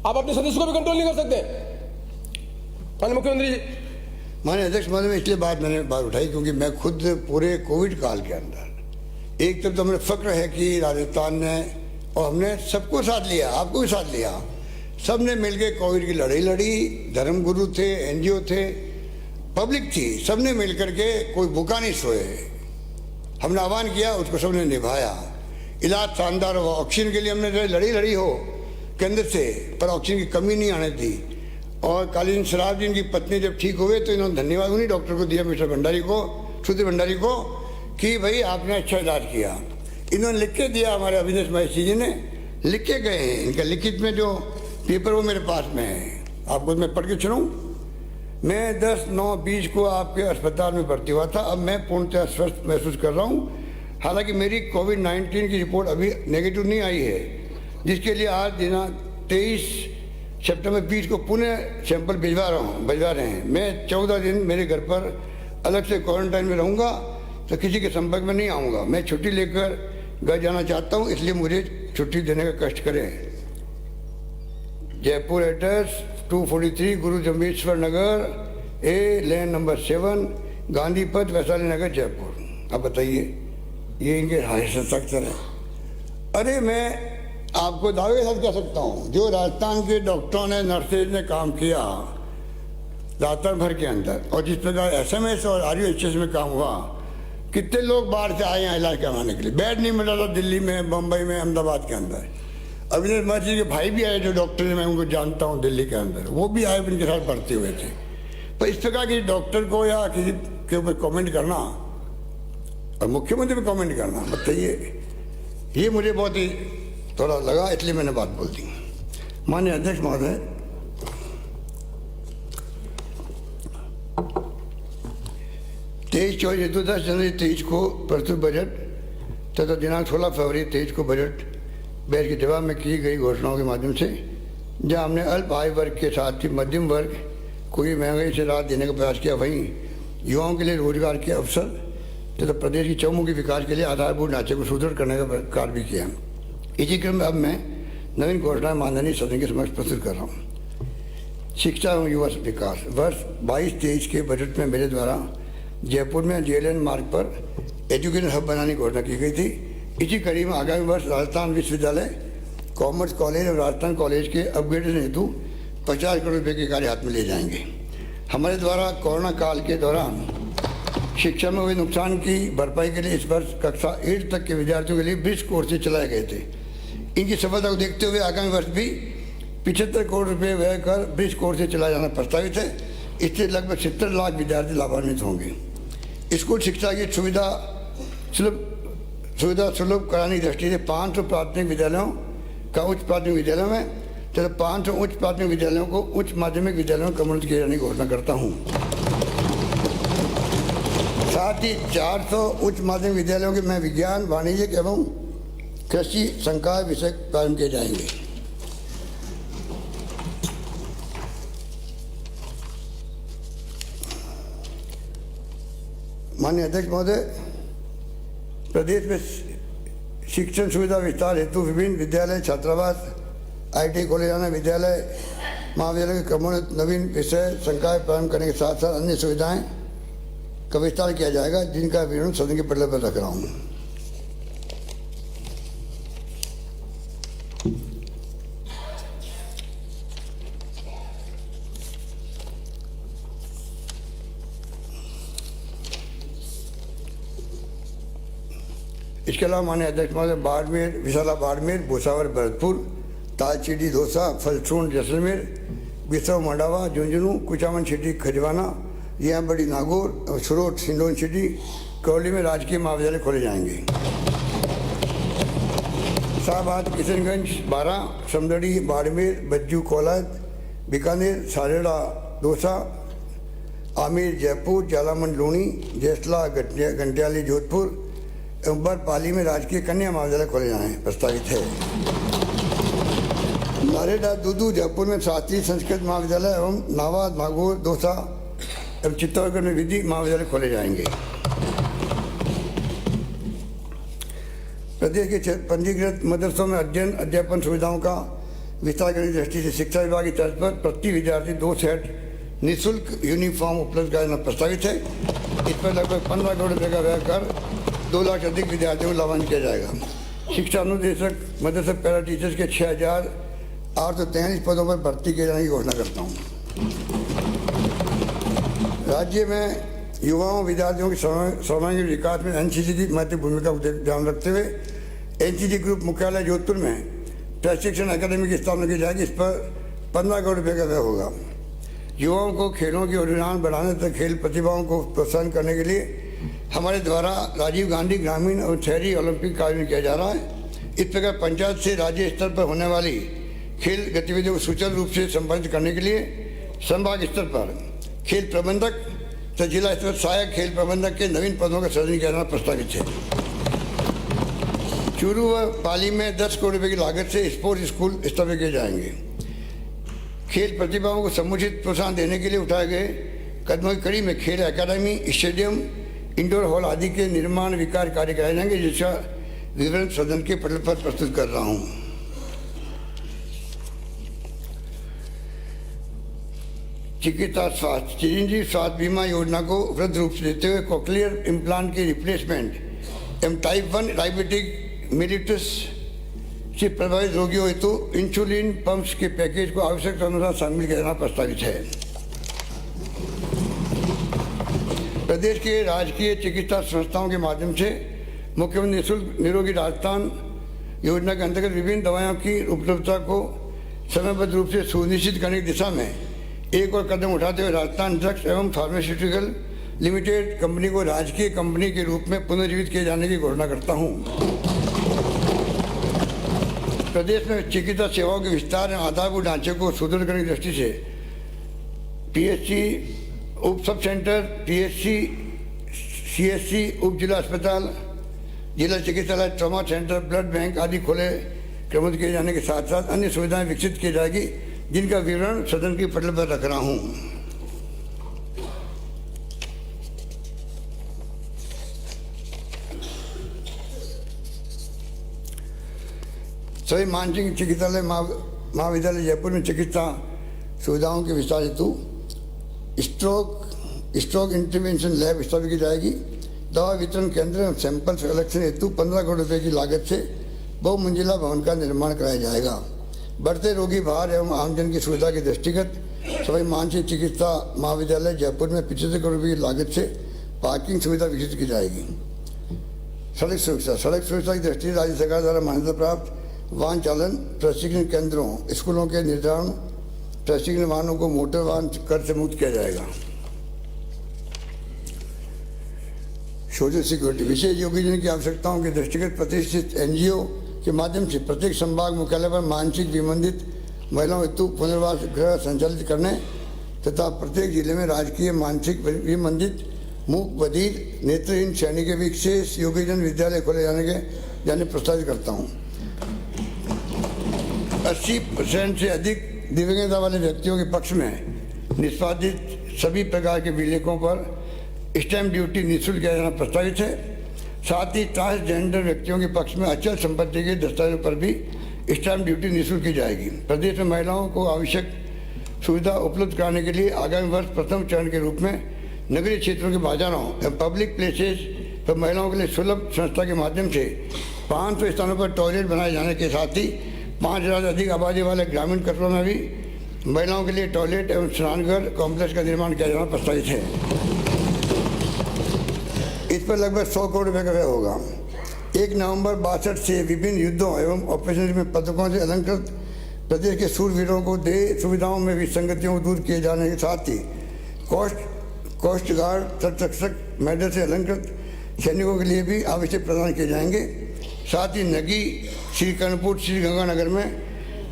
आप अपने सदस्य को भी कंट्रोल नहीं कर सकते। माननीय मुख्यमंत्री जी, माननीय अध्यक्ष महोदय, में इसलिए मैंने बात उठाई क्योंकि मैं खुद पूरे कोविड काल के अंदर एक तरफ तो हमें फक्र है कि राजस्थान ने और हमने सबको साथ लिया, आपको भी साथ लिया, सब ने मिलकर कोविड की लड़ाई लड़ी। धर्मगुरु थे, NGO थे, पब्लिक थी, सब ने मिलकर के, कोई भूखा नहीं सोए। हमने आह्वान किया, उसको सबने निभाया। इलाज शानदार हुआ। ऑक्सीजन के लिए हमने लड़ी हो केंद्र से, पर ऑक्सीजन की कमी नहीं आने दी। और कालीचंद सराफ जी, इनकी पत्नी जब ठीक हुए तो इन्होंने धन्यवाद उन्हीं डॉक्टर को दिया, मिस्टर भंडारी को, सुधीर भंडारी को, कि भाई आपने अच्छा इलाज किया। इन्होंने लिख के दिया, हमारे अविनाश महेशी जी ने लिख के गए हैं। इनका लिखित में जो पेपर वो मेरे पास में है, आपको मैं पढ़ के सुनाऊं। मैं 10/9/20 को आपके अस्पताल में भर्ती हुआ था। अब मैं पूर्णतः स्वस्थ महसूस कर रहा हूं। हालांकि मेरी कोविड-19 की रिपोर्ट अभी नेगेटिव नहीं आई है, जिसके लिए आज दिनांक 23 सितंबर 20 को पुनः सैंपल भिजवा रहे हैं। मैं 14 दिन मेरे घर पर अलग से क्वारंटाइन में रहूँगा, तो किसी के संपर्क में नहीं आऊँगा। मैं छुट्टी लेकर घर जाना चाहता हूँ, इसलिए मुझे छुट्टी देने का कष्ट करें। Jaipur address 243 Guru Jambheshwar Nagar, A LAN number 7, Gandhi पथ, वैशाली नगर, जयपुर। अब बताइए, ये इनके हस्ताक्षर है। अरे मैं आपको दावे के साथ कह सकता हूँ, जो राजस्थान के डॉक्टरों ने, नर्सेज ने काम किया राजस्थान भर के अंदर, और जिस प्रकार SMS और RUHS में काम हुआ, कितने लोग बाहर से आए हैं इलाज करवाने के लिए। बेड नहीं मिला था दिल्ली में, बम्बई में, अहमदाबाद के अंदर। अविनाश महेशी के भाई भी आए जो डॉक्टर हैं, मैं उनको जानता हूँ दिल्ली के अंदर, वो भी आए, उनके साथ पढ़ते हुए थे। पर इस प्रकार की डॉक्टर को या किसी के ऊपर कमेंट करना और मुख्यमंत्री पे कमेंट करना, बताइए, ये मुझे बहुत ही थोड़ा लगा, इसलिए मैंने बात बोल दी। माननीय अध्यक्ष महोदय, तेईस 10 जनवरी 23 को प्रस्तुत बजट तथा दिनांक 16 फरवरी 23 को बजट बहस के जवाब में की गई घोषणाओं के माध्यम से, जहां हमने अल्प आय वर्ग के साथ ही मध्यम वर्ग को भी महंगाई से राहत देने का प्रयास किया, वहीं युवाओं के लिए रोजगार के अवसर तथा प्रदेश की चौमुखी विकास के लिए आधारभूत ढांचे को सुदृढ़ करने का कार्य भी किया। इसी क्रम में अब मैं नवीन घोषणाएं माननीय सदन के समक्ष प्रस्तुत कर रहा हूँ। शिक्षा एवं युवा विकास वर्ष 22-23 के बजट में मेरे द्वारा जयपुर में JLN मार्ग पर एजुकेशन हब बनाने की घोषणा की गई थी। इसी कड़ी में आगामी वर्ष राजस्थान विश्वविद्यालय कॉमर्स कॉलेज और राजस्थान कॉलेज के अपग्रेडेशन हेतु 50 करोड़ रुपये के कार्य हाथ में लिए जाएंगे। हमारे द्वारा कोरोना काल के दौरान शिक्षा में हुए नुकसान की भरपाई के लिए इस वर्ष कक्षा 8 तक के विद्यार्थियों के लिए ब्रिज कोर्सेज चलाए गए थे। इनकी सफलता को देखते हुए आगामी वर्ष भी 75 करोड़ रुपये व्यय कर ब्रिज कोर्सेज चलाया जाना प्रस्तावित है। इससे लगभग 70 लाख विद्यार्थी लाभान्वित होंगे। स्कूल शिक्षा की सुविधा सुलभ कराने की दृष्टि से 500 प्राथमिक विद्यालयों का उच्च प्राथमिक विद्यालयों में तथा 500 उच्च प्राथमिक विद्यालयों को उच्च माध्यमिक विद्यालयों में कम्युनिट किए जाने की घोषणा करता हूँ। साथ ही 400 उच्च माध्यमिक विद्यालयों के में विज्ञान, वाणिज्य एवं कृषि संकाय विषय प्रारंभ किए जाएंगे। माननीय अध्यक्ष महोदय, प्रदेश में शिक्षण सुविधा विस्तार हेतु विभिन्न विद्यालय, छात्रावास, IIT कॉलेज, विद्यालय, महाविद्यालय के क्रमोन्नत नवीन विषय संकाय प्रारंभ करने के साथ साथ अन्य सुविधाएं का विस्तार किया जाएगा, जिनका विवरण सदन के पटल पर रख रहा हूँ। इसके अलावा माननीय अध्यक्ष महोदय, बाड़मेर, विशाला बाड़मेर, भूसावर भरतपुर, तालचीडी दौसा, फलसून जैसलमेर, बिसव मंडावा, झुंझुनू, कुचामन सिटी खजवाना, यहाँ बड़ी नागौर, सुरोट सिंडोन सिटी, करौली में राजकीय महाविद्यालय खोले जाएंगे। शाहबाद, किशनगंज, बारा, समदड़ी, बाड़मेर, बज्जू, कोलाद, बीकानेर, सारेड़ा, दौसा, आमेर, जयपुर, जालामन, लूणी, जैसला, घंटियाली, जोधपुर एवं पाली में राजकीय कन्या महाविद्यालय खोले जाने प्रस्तावित है। नारेडा, दूदू, जयपुर में शास्त्रीय संस्कृत महाविद्यालय एवं नावाद, नागौर, दौसा एवं चित्तौड़गढ़ में विधि महाविद्यालय खोले जाएंगे। प्रदेश के पंजीकृत मदरसों में अध्ययन अध्यापन सुविधाओं का विस्तार करने की दृष्टि से शिक्षा विभाग की तर्ज पर प्रति विद्यार्थी 2 सेट निःशुल्क यूनिफॉर्म उपलब्ध कराना प्रस्तावित है। इस पर लगभग 15 करोड़ रुपये का व्यय कर 2 लाख अधिक विद्यार्थियों को लाभान्वित किया जाएगा। शिक्षा अनुदेशक मदरसा पैरा टीचर्स के 6,843 पदों पर भर्ती किए जाने की घोषणा करता हूँ। राज्य में युवाओं विद्यार्थियों के सर्वांगीण विकास में NCC की महत्वपूर्ण भूमिका को ध्यान रखते हुए NCC ग्रुप मुख्यालय जोधपुर में प्रशिक्षण अकादमी की स्थापना की जाएगी। इस पर 15 करोड़ रुपये का व्यय होगा। युवाओं को खेलों की रुझान बढ़ाने तथा खेल प्रतिभाओं को प्रोत्साहन करने के लिए हमारे द्वारा राजीव गांधी ग्रामीण और शहरी ओलंपिक का आयोजन किया जा रहा है। इस प्रकार पंचायत से राज्य स्तर पर होने वाली खेल गतिविधियों को सुचारू रूप से संपादित करने के लिए संभाग स्तर पर खेल प्रबंधक तथा जिला स्तर पर सहायक खेल प्रबंधक के नवीन पदों का सृजन किया जाना प्रस्तावित है। चूरू व पाली में 10 करोड़ रुपये की लागत से स्पोर्ट्स स्कूल स्थापित किए जाएंगे। खेल प्रतिभाओं को समुचित प्रोत्साहन देने के लिए उठाए गए कदमों की कड़ी में खेल अकादमी, स्टेडियम, इंडोर हॉल आदि के निर्माण विकास कार्य कराए जाएंगे, जिसका विवरण सदन के पटल पर प्रस्तुत कर रहा हूं। चिकित्सा स्वास्थ्य, चिरंजीवी स्वास्थ्य बीमा योजना को उपलब्ध रूप से देते हुए कोक्लियर इम्प्लांट की रिप्लेसमेंट एवं टाइप 1 डायबिटिक मेलिटस से प्रभावित रोगियों हेतु इंसुलिन पंप्स के पैकेज को आवश्यकता अनुसार शामिल किया जाना प्रस्तावित है। प्रदेश के राजकीय चिकित्सा संस्थाओं के माध्यम से मुख्यमंत्री निःशुल्क निरोगी राजस्थान योजना के अंतर्गत विभिन्न दवाओं की उपलब्धता को समयबद्ध रूप से सुनिश्चित करने की दिशा में एक और कदम उठाते हुए राजस्थान ड्रग्स एवं फार्मास्यूटिकल लिमिटेड कंपनी को राजकीय कंपनी के रूप में पुनर्जीवित किए जाने की घोषणा करता हूँ। प्रदेश में चिकित्सा सेवाओं के विस्तार एवं आधारभूत ढांचे को सुदृढ़ करने की दृष्टि से PHC उप सब सेंटर, PHC, CHC, उप जिला अस्पताल, जिला चिकित्सालय, ट्रॉमा सेंटर, ब्लड बैंक आदि खोले क्रमबद्ध किए जाने के साथ साथ अन्य सुविधाएं विकसित की जाएगी, जिनका विवरण सदन के पटल पर रख रहा हूं। सभी मानसिक चिकित्सालय महाविद्यालय जयपुर में चिकित्सा सुविधाओं के विस्तार हेतु स्ट्रोक इंटरवेंशन लैब स्थापित की जाएगी। दवा वितरण केंद्र एवं सैंपल कलेक्शन हेतु 15 करोड़ रुपए की लागत से बहुमंजिला भवन का निर्माण कराया जाएगा। बढ़ते रोगी भार एवं आमजन की सुविधा के दृष्टिगत सभी मानसिक चिकित्सा महाविद्यालय जयपुर में 75 करोड़ रुपए की लागत से पार्किंग सुविधा विकसित की जाएगी। सड़क सुरक्षा की दृष्टि राज्य सरकार द्वारा मान्यता प्राप्त वाहन चालन प्रशिक्षण केंद्रों स्कूलों के निर्धारण प्रशिक्षण वाहनों को मोटर वाहन कर से मुक्त किया जाएगा। सोशल सिक्योरिटी विशेष योगीजन की आवश्यकताओं के दृष्टिगत प्रतिष्ठित एनजीओ के माध्यम से प्रत्येक संभाग मुख्यालय पर मानसिक विमंदित महिलाओं हेतु पुनर्वास गृह संचालित करने तथा प्रत्येक जिले में राजकीय मानसिक विमंदित मूक बधिर नेत्रहीन श्रेणी के विशेष योगीजन विद्यालय खोले जाने प्रस्तावित करता हूँ। 80% से अधिक दिव्यांगता वाले व्यक्तियों के पक्ष में निष्पादित सभी प्रकार के विलेखों पर स्टैम्प ड्यूटी निःशुल्क किया जाना प्रस्तावित है। साथ ही ट्रांसजेंडर व्यक्तियों के पक्ष में अचल संपत्ति के दस्तावेजों पर भी स्टैम्प ड्यूटी निःशुल्क की जाएगी। प्रदेश में महिलाओं को आवश्यक सुविधा उपलब्ध कराने के लिए आगामी वर्ष प्रथम चरण के रूप में नगरीय क्षेत्रों के बाजारों एवं पब्लिक प्लेसेस पर महिलाओं के लिए सुलभ संस्था के माध्यम से 500 स्थानों पर टॉयलेट बनाए जाने के साथ ही 5000 से अधिक आबादी वाले ग्रामीण कस्बों में भी महिलाओं के लिए टॉयलेट एवं स्नानघर कॉम्प्लेक्स का निर्माण किया जाना प्रस्तावित है। इस पर लगभग 100 करोड़ रुपए का व्यय होगा। 1 नवंबर 62 से विभिन्न युद्धों एवं ऑपरेशन में पदकों से अलंकृत प्रदेश के शूरवीरों को देह सुविधाओं में विसंगतियों को दूर किए जाने के साथ ही कोस्ट गार्ड तटरक्षक मेडल से अलंकृत सैनिकों के लिए भी आवश्यक प्रदान किए जाएंगे। साथ ही नगी श्री कर्णपुर श्री गंगानगर में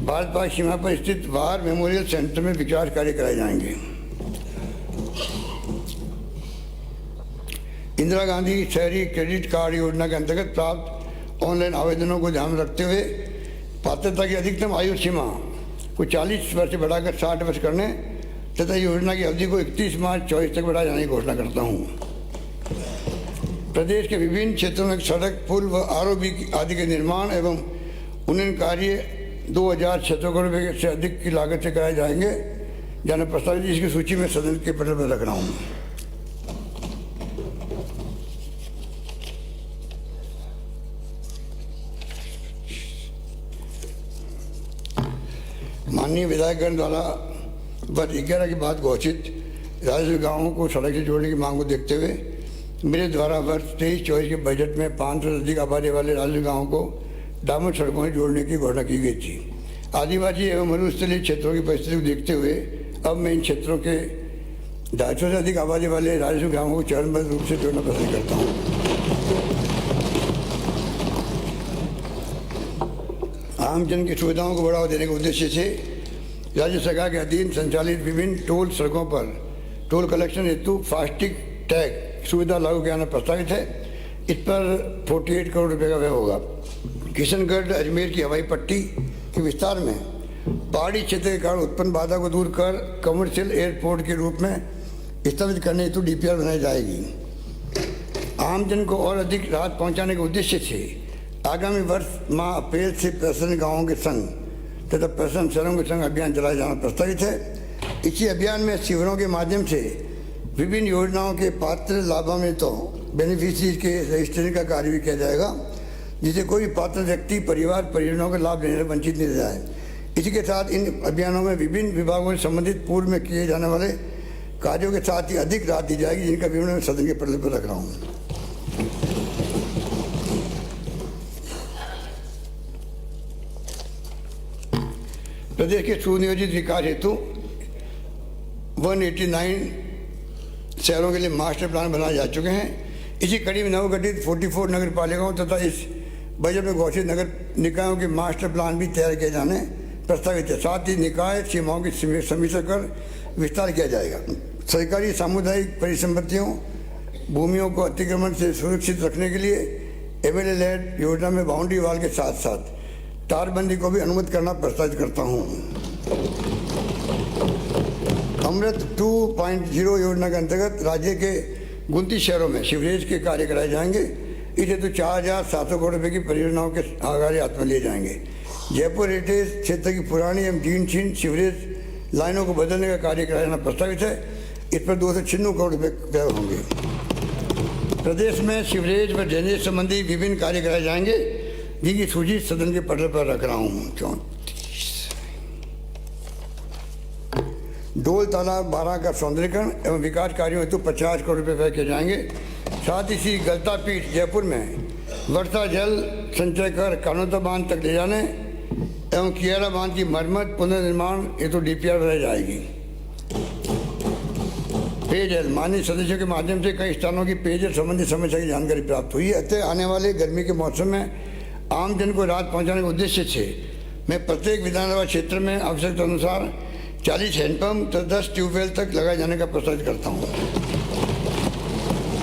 भारत पाक सीमा पर स्थित वार मेमोरियल सेंटर में विकास कार्य कराए जाएंगे। इंदिरा गांधी शहरी क्रेडिट कार्ड योजना के अंतर्गत प्राप्त ऑनलाइन आवेदनों को ध्यान में रखते हुए पात्रता की अधिकतम आयु सीमा को 40 वर्ष से बढ़ाकर 60 वर्ष करने तथा योजना की अवधि को 31 मार्च 2024 तक बढ़ाए जाने की घोषणा करता हूँ। प्रदेश के विभिन्न क्षेत्रों में सड़क पुल व आरओबी आदि के निर्माण एवं उन्नयन कार्य 2600 करोड़ रुपये से अधिक की लागत से कराए जाएंगे जाने प्रस्तावित इसकी सूची में सदन के पटल पर रख रहा हूँ। माननीय विधायकगण द्वारा वर्ष 11 के बाद घोषित राजस्व गांवों को सड़क से जोड़ने की मांग को देखते हुए मेरे द्वारा वर्ष 23-24 के बजट में 500 से अधिक आबादी वाले राजस्व गांवों को डामर सड़कों से जोड़ने की घोषणा की गई थी। आदिवासी एवं मरुस्थलीय क्षेत्रों की परिस्थिति को देखते हुए अब मैं इन क्षेत्रों के 250 से अधिक आबादी वाले राजस्व गांवों को चरणबद्ध रूप से जोड़ना पसंद करता हूँ। आमजन की सुविधाओं को बढ़ावा देने के उद्देश्य से राज्य सरकार के अधीन संचालित विभिन्न टोल सड़कों पर टोल कलेक्शन हेतु फास्टैग टैग सुविधा लागू किया जाना प्रस्तावित है। इस पर 48 करोड़ रुपए का व्यय होगा। किशनगढ़ अजमेर की हवाई पट्टी के विस्तार में पहाड़ी क्षेत्र के कारण उत्पन्न बाधा को दूर कर कमर्शियल एयरपोर्ट के रूप में स्थापित करने हेतु DPR बनाई जाएगी। आमजन को और अधिक राहत पहुंचाने के उद्देश्य से आगामी वर्ष माह अप्रैल से प्रसन्न गाँवों के संघ तथा प्रसन्न शहरों के संघ अभियान चलाया जाना प्रस्तावित है। इसी अभियान में शिविरों के माध्यम से विभिन्न योजनाओं के पात्र लाभान्वितों बेनिफिशियरी के रजिस्ट्रेशन का कार्य भी किया जाएगा, जिससे कोई पात्र व्यक्ति परिवार परियोजनाओं का लाभ लेने से वंचित नहीं रह जाए। इसी के साथ इन अभियानों में विभिन्न विभागों से संबंधित पूर्व में किए जाने वाले कार्यों के साथ ही अधिक राहत दी जाएगी, जिनका विवरण मैं सदन के पटल पर रख रहा हूँ। प्रदेश के सुनियोजित विकास हेतु 189 शहरों के लिए मास्टर प्लान बनाए जा चुके हैं। इसी कड़ी में नवगठित 44 नगर पालिकाओं तथा इस बजट में घोषित नगर निकायों के मास्टर प्लान भी तैयार किए जाने प्रस्तावित है। साथ ही निकाय सीमाओं की समीक्षा कर विस्तार किया जाएगा। सरकारी सामुदायिक परिसंपत्तियों भूमियों को अतिक्रमण से सुरक्षित रखने के लिए MLA-led योजना में बाउंड्री वाल के साथ साथ तारबंदी को भी अनुमति करना प्रस्तावित करता हूँ। अमृत 2.0 योजना के अंतर्गत राज्य के 29 शहरों में सीवरेज के कार्य कराए जाएंगे। इस हेतु 4700 करोड़ रुपये की परियोजनाओं के कार्य हाथ में लिए जाएंगे। जयपुर हेरिटेज क्षेत्र की पुरानी एवं जीर्ण सीवरेज लाइनों को बदलने का कार्य कराया जाना प्रस्तावित है। इस पर 296 करोड़ रुपये व्यय होंगे। प्रदेश में सीवरेज व ड्रेनेज संबंधी विभिन्न कार्य कराए जाएंगे, जिनकी सूची सदन के पटल पर रख रहा हूँ। 34 डोल तालाब 12 का सौंदर्यीकरण एवं विकास कार्यों हेतु 50 करोड़ रुपये व्यय किए जाएंगे। साथ ही श्री गलता पीठ जयपुर में वर्षा जल संचय कर कानोता बांध तक ले जाने एवं कियारा बांध की मरम्मत पुनर्निर्माण हेतु डीपीआर बनाई जाएगी। पेयजल माननीय सदस्यों के माध्यम से कई स्थानों की पेयजल संबंधी समस्या की जानकारी प्राप्त हुई है। अतः आने वाले गर्मी के मौसम में आमजन को राहत पहुंचाने के उद्देश्य से मैं प्रत्येक विधानसभा क्षेत्र में आवश्यकता अनुसार 40 हैंडपंप तथा 10 ट्यूबवेल तक लगाए जाने का प्रस्तावित करता हूँ।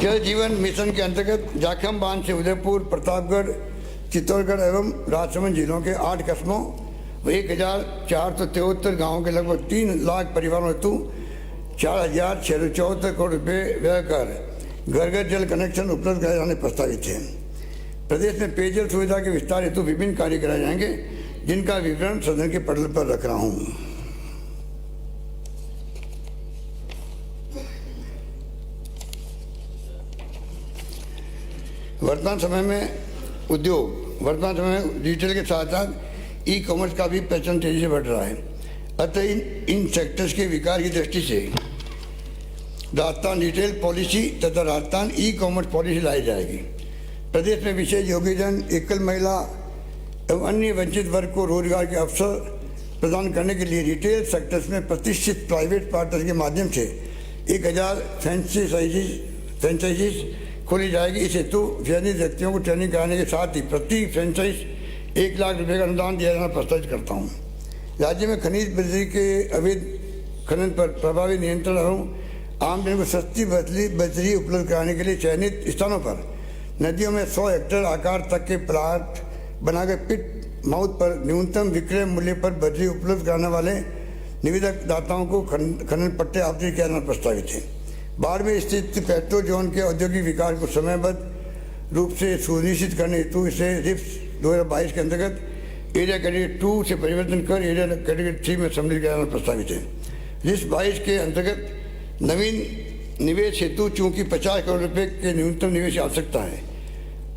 जल जीवन मिशन के अंतर्गत जाखम बांध से उदयपुर, प्रतापगढ़, चित्तौड़गढ़ एवं राजसमंद जिलों के 8 कस्बों व 1473 गाँवों के लगभग 3 लाख परिवारों हेतु 4,674 करोड़ रुपये व्यय कर घर घर जल कनेक्शन उपलब्ध कराए जाने प्रस्तावित है। प्रदेश में पेयजल सुविधा के विस्तार हेतु विभिन्न कार्य कराए जाएंगे, जिनका विवरण सदन के पटल पर रख रहा हूँ। वर्तमान समय में डिजिटल के साथ साथ ई कॉमर्स का भी पहचान तेजी से बढ़ रहा है। अतः इन सेक्टर्स के विकास की दृष्टि से राजस्थान रिटेल पॉलिसी तथा राजस्थान ई कॉमर्स पॉलिसी लाई जाएगी। प्रदेश में विशेष योग्यजन, एकल महिला एवं अन्य वंचित वर्ग को रोजगार के अवसर प्रदान करने के लिए रिटेल सेक्टर्स में प्रतिष्ठित प्राइवेट पार्टनर के माध्यम से 1000 फ्रेंचाइजीज खोली जाएगी। इस हेतु चयनित व्यक्तियों को ट्रेनिंग कराने के साथ ही प्रति फ्रेंचाइज 1 लाख रुपये का अनुदान दिया जाना प्रस्तावित करता हूँ। राज्य में खनिज बजरी के अवैध खनन पर प्रभावी नियंत्रण एवं आमजन को सस्ती बजरी उपलब्ध कराने के लिए चयनित स्थानों पर नदियों में 100 हेक्टेयर आकार तक के प्लाट बनाकर पिट माउथ पर न्यूनतम विक्रय मूल्य पर बजरी उपलब्ध कराने वाले निवेदक दाताओं को खनन पट्टे आवंटित किया जाना प्रस्तावित है। बाढ़ में स्थित पेट्रो जोन के औद्योगिक विकास को समयबद्ध रूप से सुनिश्चित करने हेतु इसे रिप्स 2022 के अंतर्गत एरिया कैटेगरी 2 से परिवर्तन कर एरिया कैटेगरी 3 में सम्मिलित किया जाना प्रस्तावित है। रिप्स 22 के अंतर्गत नवीन निवेश हेतु चूंकि 50 करोड़ रुपए के न्यूनतम निवेश की आवश्यकता है,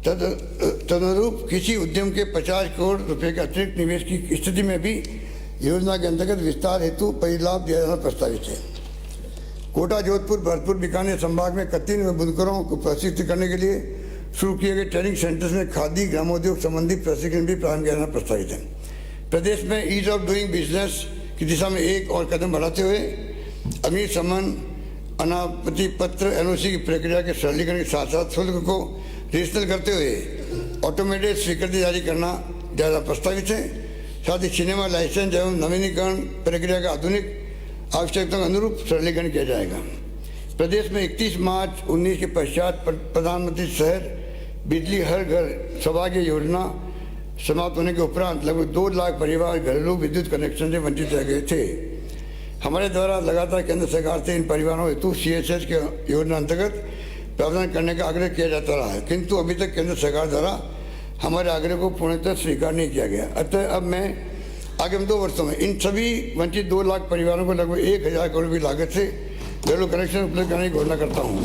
तदनुरूप किसी उद्यम के 50 करोड़ रुपए के अतिरिक्त निवेश की स्थिति में भी योजना के अंतर्गत विस्तार हेतु परिलाभ दिया जाना प्रस्तावित है। कोटा, जोधपुर, भरतपुर, बीकानेर संभाग में कत्तीन व बुनकरों को प्रशिक्षित करने के लिए शुरू किए गए ट्रेनिंग सेंटर्स में खादी ग्रामोद्योग संबंधी प्रशिक्षण भी प्रारंभ किया जाना प्रस्तावित है। प्रदेश में ईज ऑफ डूइंग बिजनेस की दिशा में एक और कदम बढ़ाते हुए अग्निशमन अनापत्ति पत्र एनओसी की प्रक्रिया के सरलीकरण के साथ साथ शुल्क को डिजिटल करते हुए ऑटोमेटेड स्वीकृति जारी करना ज़्यादा प्रस्तावित है। साथ ही सिनेमा लाइसेंस एवं नवीनीकरण प्रक्रिया का आधुनिक आवश्यकताओं के अनुरूप सरलीकरण किया जाएगा। प्रदेश में 31 मार्च 19 के पश्चात प्रधानमंत्री शहर बिजली हर घर सौभाग्य योजना समाप्त होने के उपरांत लगभग 2 लाख परिवार घरेलू विद्युत कनेक्शन से वंचित रह गए थे। हमारे द्वारा लगातार केंद्र सरकार से इन परिवारों हेतु CSS के योजना अंतर्गत प्रावधान करने का आग्रह किया जाता रहा है, किंतु अभी तक केंद्र सरकार द्वारा हमारे आग्रह को पूर्णतः स्वीकार नहीं किया गया। अतः अब मैं आगामी 2 वर्षों में इन सभी वंचित 2 लाख परिवारों को लगभग 1000 करोड़ रुपये लागत से घरेलू कनेक्शन उपलब्ध कराने की घोषणा करता हूँ।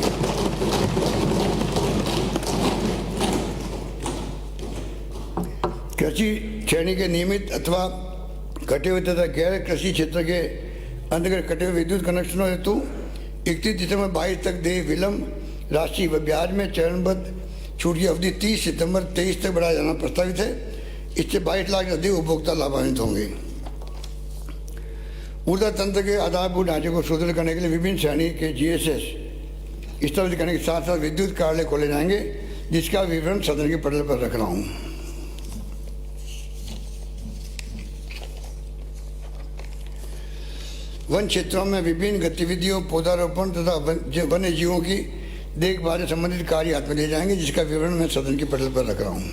कृषि श्रेणी के नियमित अथवा कटे हुए तथा गैर कृषि क्षेत्र के अंतर्गत कटे हुए विद्युत कनेक्शनों हेतु 31 दिसंबर 22 तक देय विलम्ब राशि व ब्याज में चरणबद्ध छूट की अवधि 30 सितंबर 23 तक बढ़ाया जाना प्रस्तावित है। इससे 22 लाख से अधिक उपभोक्ता लाभान्वित होंगे। ऊर्जा तंत्र के आधारभूत ढांचे को सुदृढ़ करने के लिए विभिन्न श्रेणी के GSS स्थापित करने के साथ साथ विद्युत कार्यालय खोले जाएंगे, जिसका विवरण सदन के पटल पर रख रहा हूँ। वन क्षेत्रों में विभिन्न गतिविधियों, पौधारोपण तथा वन्य जीवों की देखभाल से संबंधित कार्य हाथ में लिए जाएंगे, जिसका विवरण मैं सदन के पटल पर रख रहा हूँ।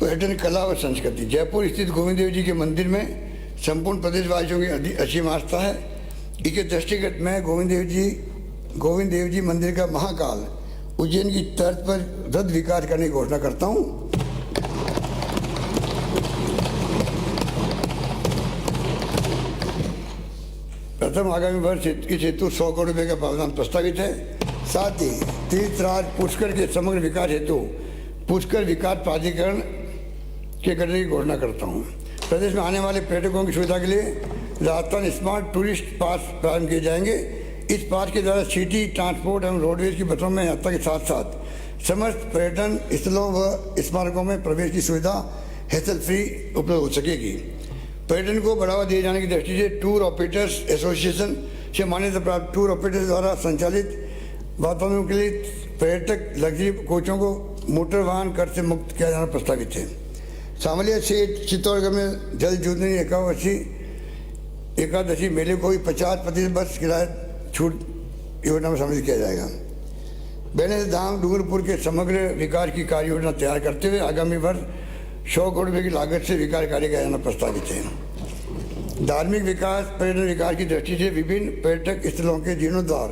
पर्यटन, कला और संस्कृति। जयपुर स्थित गोविंद देव जी के मंदिर में संपूर्ण प्रदेशवासियों की असीम आस्था है। इसके दृष्टिगत मैं गोविंद देव जी मंदिर का महाकाल उज्जैन की तर्ज पर रद विकास करने की घोषणा करता हूँ। प्रथम आगामी वर्ष इस हेतु 100 करोड़ रुपये का प्रावधान प्रस्तावित है। साथ ही तीर्थराज पुष्कर के समग्र विकास हेतु पुष्कर विकास प्राधिकरण के गठन की घोषणा करता हूँ। प्रदेश में आने वाले पर्यटकों की सुविधा के लिए राजस्थान स्मार्ट टूरिस्ट पास प्रारंभ किए जाएंगे। इस पास के द्वारा सिटी ट्रांसपोर्ट एवं रोडवेज की बसों में यात्रा के साथ साथ समस्त पर्यटन स्थलों व स्मारकों में प्रवेश की सुविधा हैसल फ्री उपलब्ध हो सकेगी। पर्यटन को बढ़ावा दिए जाने की दृष्टि से टूर ऑपरेटर्स एसोसिएशन से मान्यता प्राप्त टूर ऑपरेटर्स द्वारा संचालित वातावरण के लिए पर्यटक लग्जरी कोचों को मोटर वाहन कर से मुक्त किया जाना प्रस्तावित है। सामलिया सेठ चित्तौड़गढ़ में जल जीवनी एकादशी मेले को भी 50% बस किराया छूट योजना में शामिल किया जाएगा। बेने धाम डूंगरपुर के समग्र विकास की कार्य योजना तैयार करते हुए आगामी वर्ष 100 करोड़ रुपये की लागत से विकास कार्य किया जाना प्रस्तावित है। धार्मिक विकास पर्यटन विकास की दृष्टि से विभिन्न पर्यटक स्थलों के जीर्णोद्धार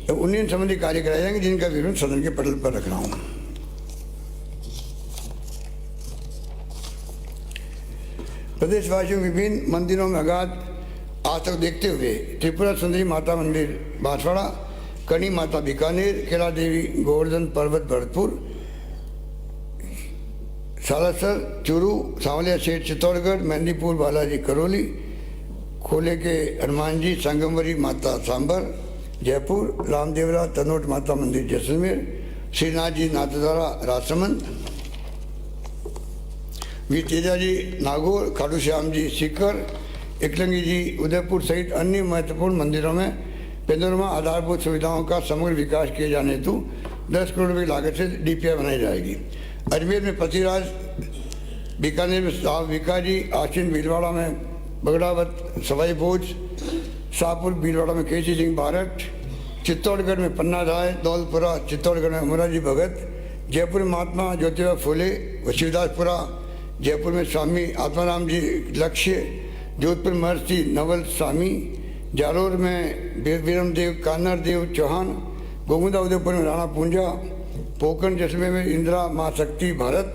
एवं उन्नयन संबंधी कार्य कराए जाएंगे, जिनका विवरण सदन के पटल पर रख रहा हूँ। प्रदेशवासियों विभिन्न मंदिरों में अगाध आस्था को देखते हुए त्रिपुरा सुंदरी माता मंदिर बांसवाड़ा, कनी माता बीकानेर, कैला देवी गोवर्धन पर्वत भरतपुर, सालासर चूरू, सांवलिया सेठ चित्तौड़गढ़, मेहंदीपुर बालाजी करौली, खोले के हनुमान जी संगमवरी माता सांबर जयपुर, रामदेवरा तनोट माता मंदिर जैसलमेर, श्रीनाथ जी नाथद्वारा राजसमंद, वी तेजा जी नागौर, खाटू श्याम जी सीकर, एकलंगी जी उदयपुर सहित अन्य महत्वपूर्ण मंदिरों में पेंदोरमा आधारभूत सुविधाओं का समग्र विकास किए जाने हेतु 10 करोड़ रुपये की लागत से डीपीआई बनाई जाएगी। अजमेर में पतिराज, बीकानेर में साहब विकाजी, आश्विन भीलवाड़ा में बगड़ावत सवाई भोज, शाहपुर भीलवाड़ा में केसी सिंह भारत, चित्तौड़गढ़ में पन्ना राय, दौलपुरा चित्तौड़गढ़ में अमराजी भगत, जयपुर में महात्मा ज्योतिबा फुले व शिवदासपुरा, जयपुर में स्वामी आत्माराम जी लक्ष्य, जोधपुर महर्षि नवल स्वामी, जालोर में वीरम देव कान्हर देव चौहान, गोविंदा उदयपुर में राणा पूंजा, पोकरण जैसलमेर में इंदिरा माँ शक्ति भारत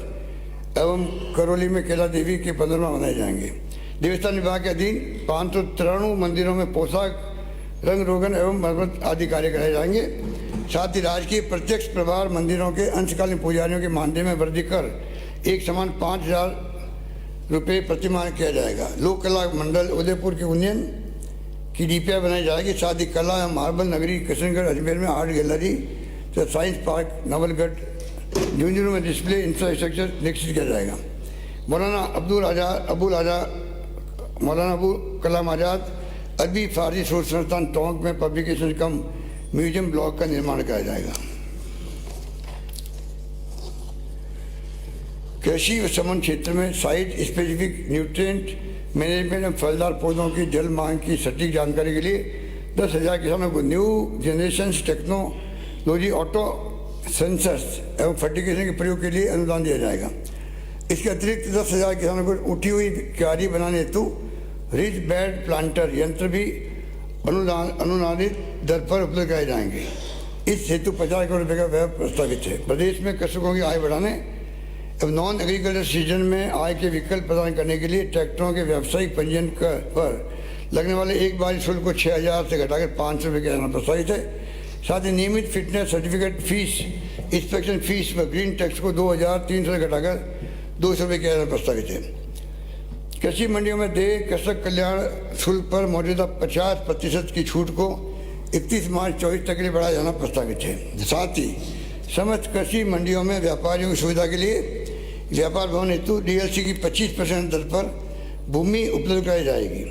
एवं करौली में कैला देवी के 15वां मनाए जाएंगे। देवस्थान विभाग के अधीन 593 मंदिरों में पोशाक, रंग रोगन एवं मरम्मत आदि कार्य कराए जाएंगे। साथ ही राज्य के प्रत्यक्ष प्रभार मंदिरों के अंशकालीन पुजारियों के मानदेय में वृद्धि कर एक समान 5,000 रुपये प्रतिमाह किया जाएगा। लोक कला मंडल उदयपुर के उन्नयन की डीपीआई बनाई जाएगी। साथ ही कला एवं मार्बल नगरी किशनगढ़ अजमेर में आर्ट गैलरी तो साइंस पार्क नवलगढ़ झुंझुनू में डिस्प्ले इंफ्रास्ट्रक्चर विकसित किया जाएगा। मौलाना अबुल कलाम आज़ाद अरबी फारसी शोध संस्थान टोंक में पब्लिकेशन कम म्यूजियम ब्लॉक का निर्माण किया जाएगा। कृषि व समन क्षेत्र में साइट स्पेसिफिक न्यूट्रिएंट मैनेजमेंट एवं फलदार पौधों की जल मांग की सटीक जानकारी के लिए 10,000 किसानों को new generation technology auto sensors एवं फर्टिगेशन के प्रयोग के लिए अनुदान दिया जाएगा। इसके अतिरिक्त 10,000 किसानों को उठी हुई क्यारी बनाने हेतु रिच बेड प्लांटर यंत्र भी अनुदानित दर पर उपलब्ध कराए जाएंगे। इस हेतु 50 करोड़ रुपये का व्यय प्रस्तावित है। प्रदेश में कृषकों की आय बढ़ाने एवं नॉन एग्रीकल्चर सीजन में आय के विकल्प प्रदान करने के लिए ट्रैक्टरों के व्यावसायिक पंजीयन पर लगने वाले एक बारी शुल्क को 6,000 से घटाकर 500 रुपये किया जाना प्रस्तावित है। साथ ही नियमित fitness certificate fees, inspection fees व ग्रीन टैक्स को 2,300 से घटाकर 200 रुपये किया जाना प्रस्तावित है। कृषि मंडियों में देय कृषक कल्याण शुल्क पर मौजूदा 50% की छूट को 31 मार्च 24 तक के लिए बढ़ाया जाना प्रस्तावित है। साथ ही समस्त कृषि मंडियों में व्यापारियों की सुविधा के लिए व्यापार भवन हेतु डीएलसी की 25% दर पर भूमि उपलब्ध कराई जाएगी।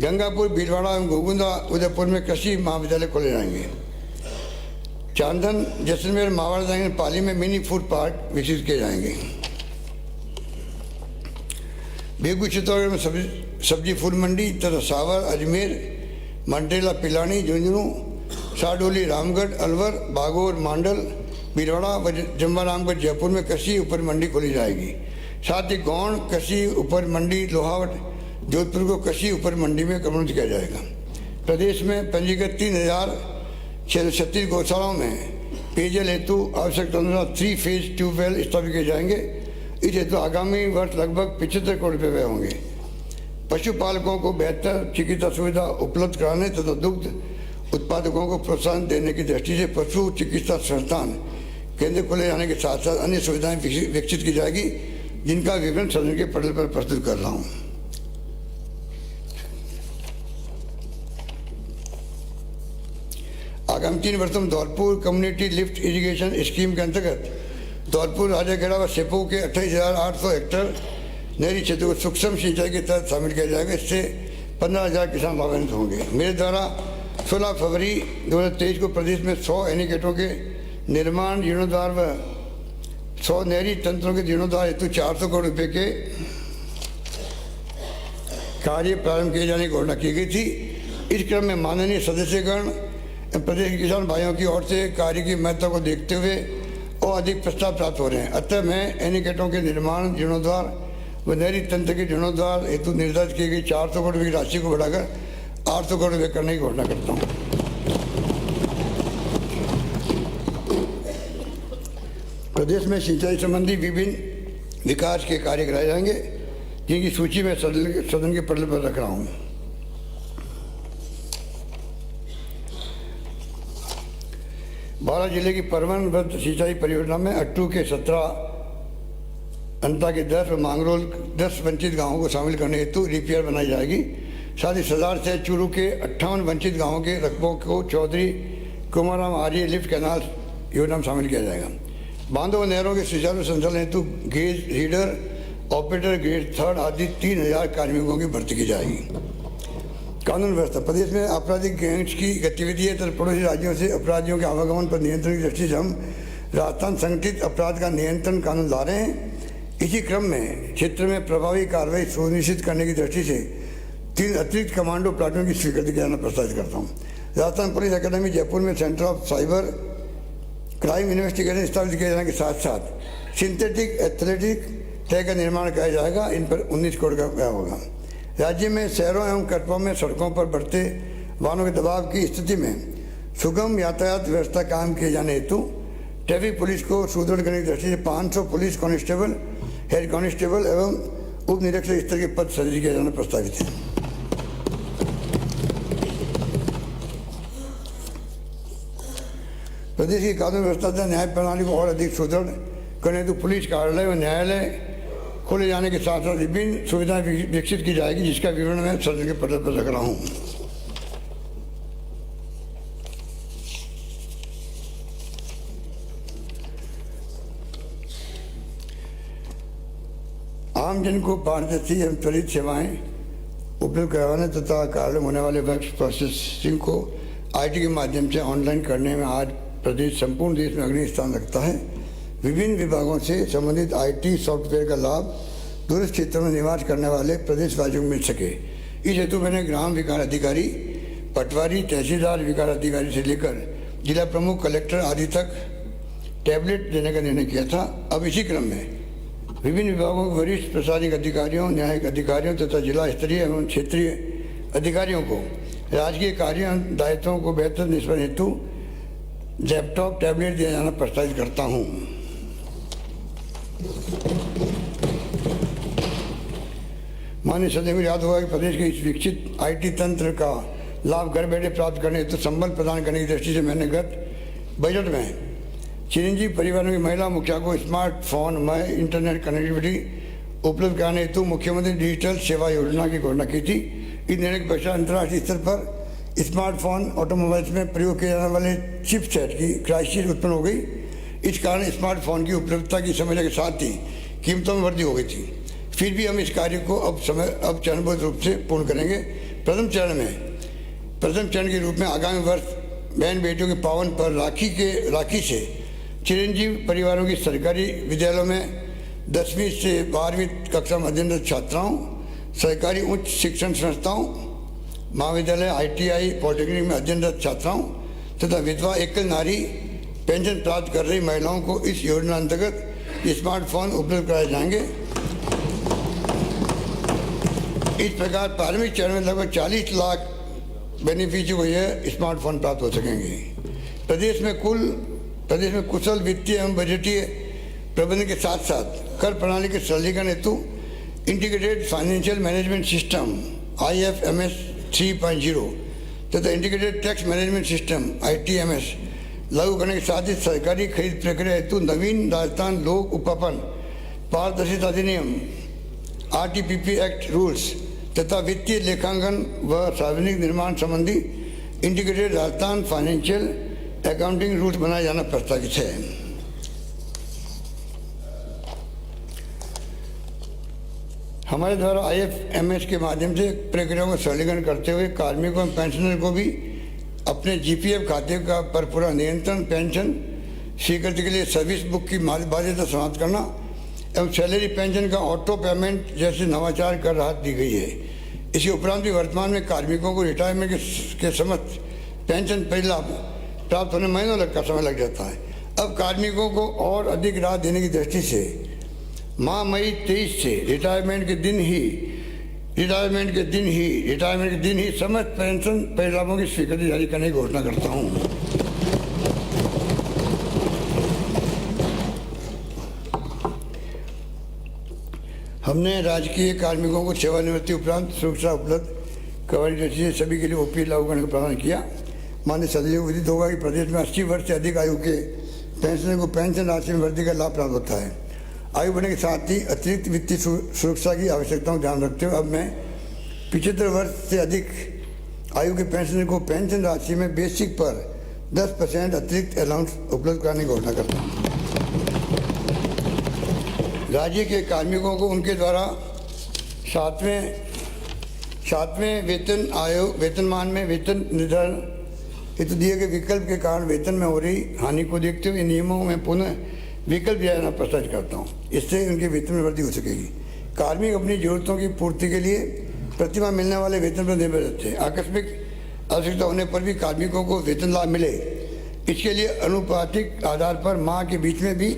गंगापुर भीलवाड़ा एवं गोविंदा उदयपुर में कृषि महाविद्यालय खोले जाएंगे। चांदन जैसलमेर मावाड़ा पाली में मिनी फूड पार्क विकसित किए जाएंगे। बेगू चित्तौड़गढ़ में सब्जी फूल मंडी तथा सावर अजमेर मंटेला पिलानी झुंझुनू साडोली रामगढ़ अलवर बागोर मांडल भीलवाड़ा व जम्बारामगढ़ जयपुर में कृषि उपज मंडी खोली जाएगी। साथ ही गौण कृषि उपज मंडी लोहावट जोधपुर को कृषि उपज मंडी में कन्वर्ट किया जाएगा। प्रदेश में पंजीकृत 3,636 गौशालाओं में पेयजल हेतु आवश्यकता अनुसार 3 फेज ट्यूबवेल स्थापित किए जाएंगे। इस हेतु आगामी वर्ष लगभग 75 करोड़ रुपये व्यय होंगे। पशुपालकों को बेहतर चिकित्सा सुविधा उपलब्ध कराने तथा दुग्ध उत्पादकों को प्रोत्साहन देने की दृष्टि से पशु चिकित्सा संस्थान केंद्र खोले जाने के साथ साथ अन्य सुविधाएं विकसित की जाएगी, जिनका विवरण सदन के पटल पर प्रस्तुत कर रहा हूं। आगामी 3 वर्षों में Dholpur community lift irrigation scheme के अंतर्गत धौलपुर, राजाखेड़ा व सेपू के 28,800 हेक्टेयर नहरी क्षेत्र को सूक्ष्म सिंचाई के तहत शामिल किया जाएगा। इससे 15,000 किसान लाभान्वित होंगे। मेरे द्वारा 16 फरवरी 2023 को प्रदेश में 100 एनीकटों के निर्माण, जीर्णोद्धार व 100 नहरी तंत्रों के जीर्णोद्धार हेतु 400 करोड़ रुपए के कार्य प्रारंभ किए जाने की घोषणा की गई थी। इस क्रम में माननीय सदस्यगण प्रदेश के किसान भाइयों की ओर से कार्य की महत्ता को देखते हुए और अधिक प्रस्ताव प्राप्त हो रहे हैं। अतः मैं एनीकटों के निर्माण, जीर्णोद्धार व नहरी तंत्र के जीर्णोद्धार हेतु निर्धारित की गई 400 करोड़ रुपये की राशि को बढ़ाकर 800 करोड़ रुपये करने की घोषणा करता हूँ। प्रदेश में सिंचाई संबंधी विभिन्न विकास के कार्य कराए जाएंगे, जिनकी सूची में सदन के पटल पर रख रहा हूँ। बारह जिले की परवनबद्ध सिंचाई परियोजना में अट्टू के 17, अंता के 10 और मांगरोल 10 वंचित गांवों को शामिल करने हेतु डीपीआर बनाई जाएगी। साथ ही सदार से चूरू के 58 वंचित गांवों के रकबों को चौधरी कुमाराम आर्य लिफ्ट कैनाल योजना में शामिल किया जाएगा। बांधों व नहरों के सुचारू संचालन हेतु गेज रीडर, ऑपरेटर, ग्रेड 3 आदि 3,000 कार्मिकों की भर्ती की जाएगी। कानून व्यवस्था, प्रदेश में आपराधिक गैंग्स की गतिविधि तथा पड़ोसी राज्यों से अपराधियों के आवागमन पर नियंत्रण की दृष्टि से हम राजस्थान संगठित अपराध का नियंत्रण कानून ला रहे हैं। इसी क्रम में क्षेत्र में प्रभावी कार्रवाई सुनिश्चित करने की दृष्टि से 3 अतिरिक्त कमांडो प्लाटून की स्वीकृति करना प्रस्तावित करता हूँ। राजस्थान पुलिस अकादमी जयपुर में centre of cyber crime investigation स्थापित किए जाने के साथ साथ सिंथेटिक एथलेटिक ट्रैक का निर्माण किया जाएगा। इन पर 19 करोड़ का व्यय होगा। राज्य में शहरों एवं कस्बों में सड़कों पर बढ़ते वाहनों के दबाव की स्थिति में सुगम यातायात व्यवस्था कायम किए जाने हेतु ट्रैफिक पुलिस को सुदृढ़ करने की दृष्टि से 500 पुलिस कांस्टेबल, हेड कांस्टेबल एवं उप निरीक्षक स्तर के पद सृजित किया जाना प्रस्तावित है। प्रदेश की कानून व्यवस्था तथा न्याय प्रणाली को और अधिक सुदृढ़ करने हेतु पुलिस कार्यालय व न्यायालय खोले जाने के साथ साथ विभिन्न सुविधाएं विकसित की जाएगी, जिसका विवरण मैं सदन के पटल पर रख रहा हूँ। आमजन को पारदर्शी एवं त्वरित सेवाएं उपलब्ध करवाने तथा कार्य में होने वाले वर्क प्रोसेसिंग को आईटी के माध्यम से ऑनलाइन करने में आज प्रदेश संपूर्ण देश में अग्रणी स्थान रखता है। विभिन्न विभागों से संबंधित आईटी सॉफ्टवेयर का लाभ दूरस्थ क्षेत्रों में निवास करने वाले प्रदेशवासियों को मिल सके, इस हेतु मैंने ग्राम विकास अधिकारी, पटवारी, तहसीलदार विकास अधिकारी से लेकर जिला प्रमुख, कलेक्टर आदि तक टैबलेट देने का निर्णय किया था। अब इसी क्रम में विभिन्न विभागों के वरिष्ठ प्रशासनिक अधिकारियों, न्यायिक अधिकारियों तथा जिला स्तरीय एवं क्षेत्रीय अधिकारियों को राजकीय कार्यों दायित्वों को बेहतर निष्पादन हेतु लैपटॉप, टैबलेट दिया जाना प्रस्तावित करता हूँ। माननीय सदस्य को याद होगा कि प्रदेश के इस विकसित आईटी तंत्र का लाभ घर बैठे प्राप्त करने हेतु संबल प्रदान करने की दृष्टि से मैंने गत बजट में चिरंजीवी परिवारों की महिला मुखिया को स्मार्टफोन में इंटरनेट कनेक्टिविटी उपलब्ध कराने हेतु मुख्यमंत्री डिजिटल सेवा योजना की घोषणा की थी। इस निर्णय के पश्चात अंतर्राष्ट्रीय स्तर पर स्मार्टफोन ऑटोमोबाइल्स में प्रयोग किए जाने वाले चिपसेट की क्राइसिस उत्पन्न हो गई। इस कारण स्मार्टफोन की उपलब्धता की समस्या के साथ ही कीमतों में वृद्धि हो गई थी। फिर भी हम इस कार्य को अब चरणबद्ध रूप से पूर्ण करेंगे। प्रथम चरण के रूप में आगामी वर्ष बहन बेटियों के पावन पर राखी से चिरंजीवी परिवारों की सरकारी विद्यालयों में 10वीं से 12वीं कक्षा में अध्ययनरत छात्राओं, सरकारी उच्च शिक्षण संस्थाओं, महाविद्यालय, ITI, पॉलिटेक्निक में अध्ययनरत छात्राओं तथा विधवा एकल नारी पेंशन प्राप्त कर रही महिलाओं को इस योजना अंतर्गत स्मार्टफोन उपलब्ध कराए जाएंगे। इस प्रकार प्रारंभिक चरण में लगभग 40 लाख बेनिफिशियरी को यह स्मार्टफोन प्राप्त हो सकेंगे। प्रदेश में कुशल वित्तीय एवं बजटीय प्रबंधन के साथ साथ कर प्रणाली के सरलीकरण हेतु integrated financial management system IFMS 3.0 तथा integrated tax management system ITMS लागू करने के साथ ही सरकारी खरीद प्रक्रिया हेतु नवीन राजस्थान लोक उपपन पारदर्शिता अधिनियम RTPP एक्ट रूल्स तथा वित्तीय लेखांकन व सार्वजनिक निर्माण संबंधी integrated Rajasthan financial accounting rules बनाया जाना प्रस्तावित है। हमारे द्वारा IFMS के माध्यम से प्रक्रियाओं का सरलीकरण करते हुए कार्मिकों और पेंशनर को भी अपने GPF खाते का पर पूरा नियंत्रण, पेंशन स्वीकृति के लिए सर्विस बुक की बाध्यता समाप्त करना एवं सैलरी पेंशन का ऑटो पेमेंट जैसे नवाचार कर राहत दी गई है। इसके उपरांत भी वर्तमान में कार्मिकों को रिटायरमेंट के समस्त पेंशन परिलाभ प्राप्त होने महीनों का समय लग जाता है। अब कार्मिकों को और अधिक राहत देने की दृष्टि से माह मई 23 से रिटायरमेंट के दिन ही समस्त पेंशन परिलाभों की स्वीकृति जारी करने की घोषणा करता हूँ। हमने राजकीय कार्मिकों को सेवानिवृत्ति उपरांत सुरक्षा उपलब्ध करवाने जैसे सभी के लिए OPA लागू करने का प्रावधान किया। माननीय सदस्य को विदित होगा कि प्रदेश में 80 वर्ष से अधिक आयु के पेंशनर को पेंशन राशि में वृद्धि का लाभ प्राप्त होता है। आयु बढ़ने के साथ ही अतिरिक्त वित्तीय सुरक्षा की आवश्यकताओं को ध्यान रखते हुए अब मैं 75 वर्ष से अधिक आयु के पेंशनर को पेंशन राशि में बेसिक पर 10% अतिरिक्त अलाउंस उपलब्ध कराने की घोषणा करता हूँ। राज्य के कार्मिकों को उनके द्वारा सातवें वेतनमान में वेतन निर्धारण हेतु दिए गए विकल्प के कारण वेतन में हो रही हानि को देखते हुए नियमों में पुनः विकल्प दिया जाना प्रस्तावित करता हूँ। इससे उनके वेतन में वृद्धि हो सकेगी। कार्मिक अपनी जरूरतों की पूर्ति के लिए प्रतिमाह मिलने वाले वेतन पर निर्भर रहते हैं। आकस्मिक आवश्यकता होने पर भी कार्मिकों को वेतन लाभ मिले, इसके लिए अनुपातिक आधार पर माह के बीच में भी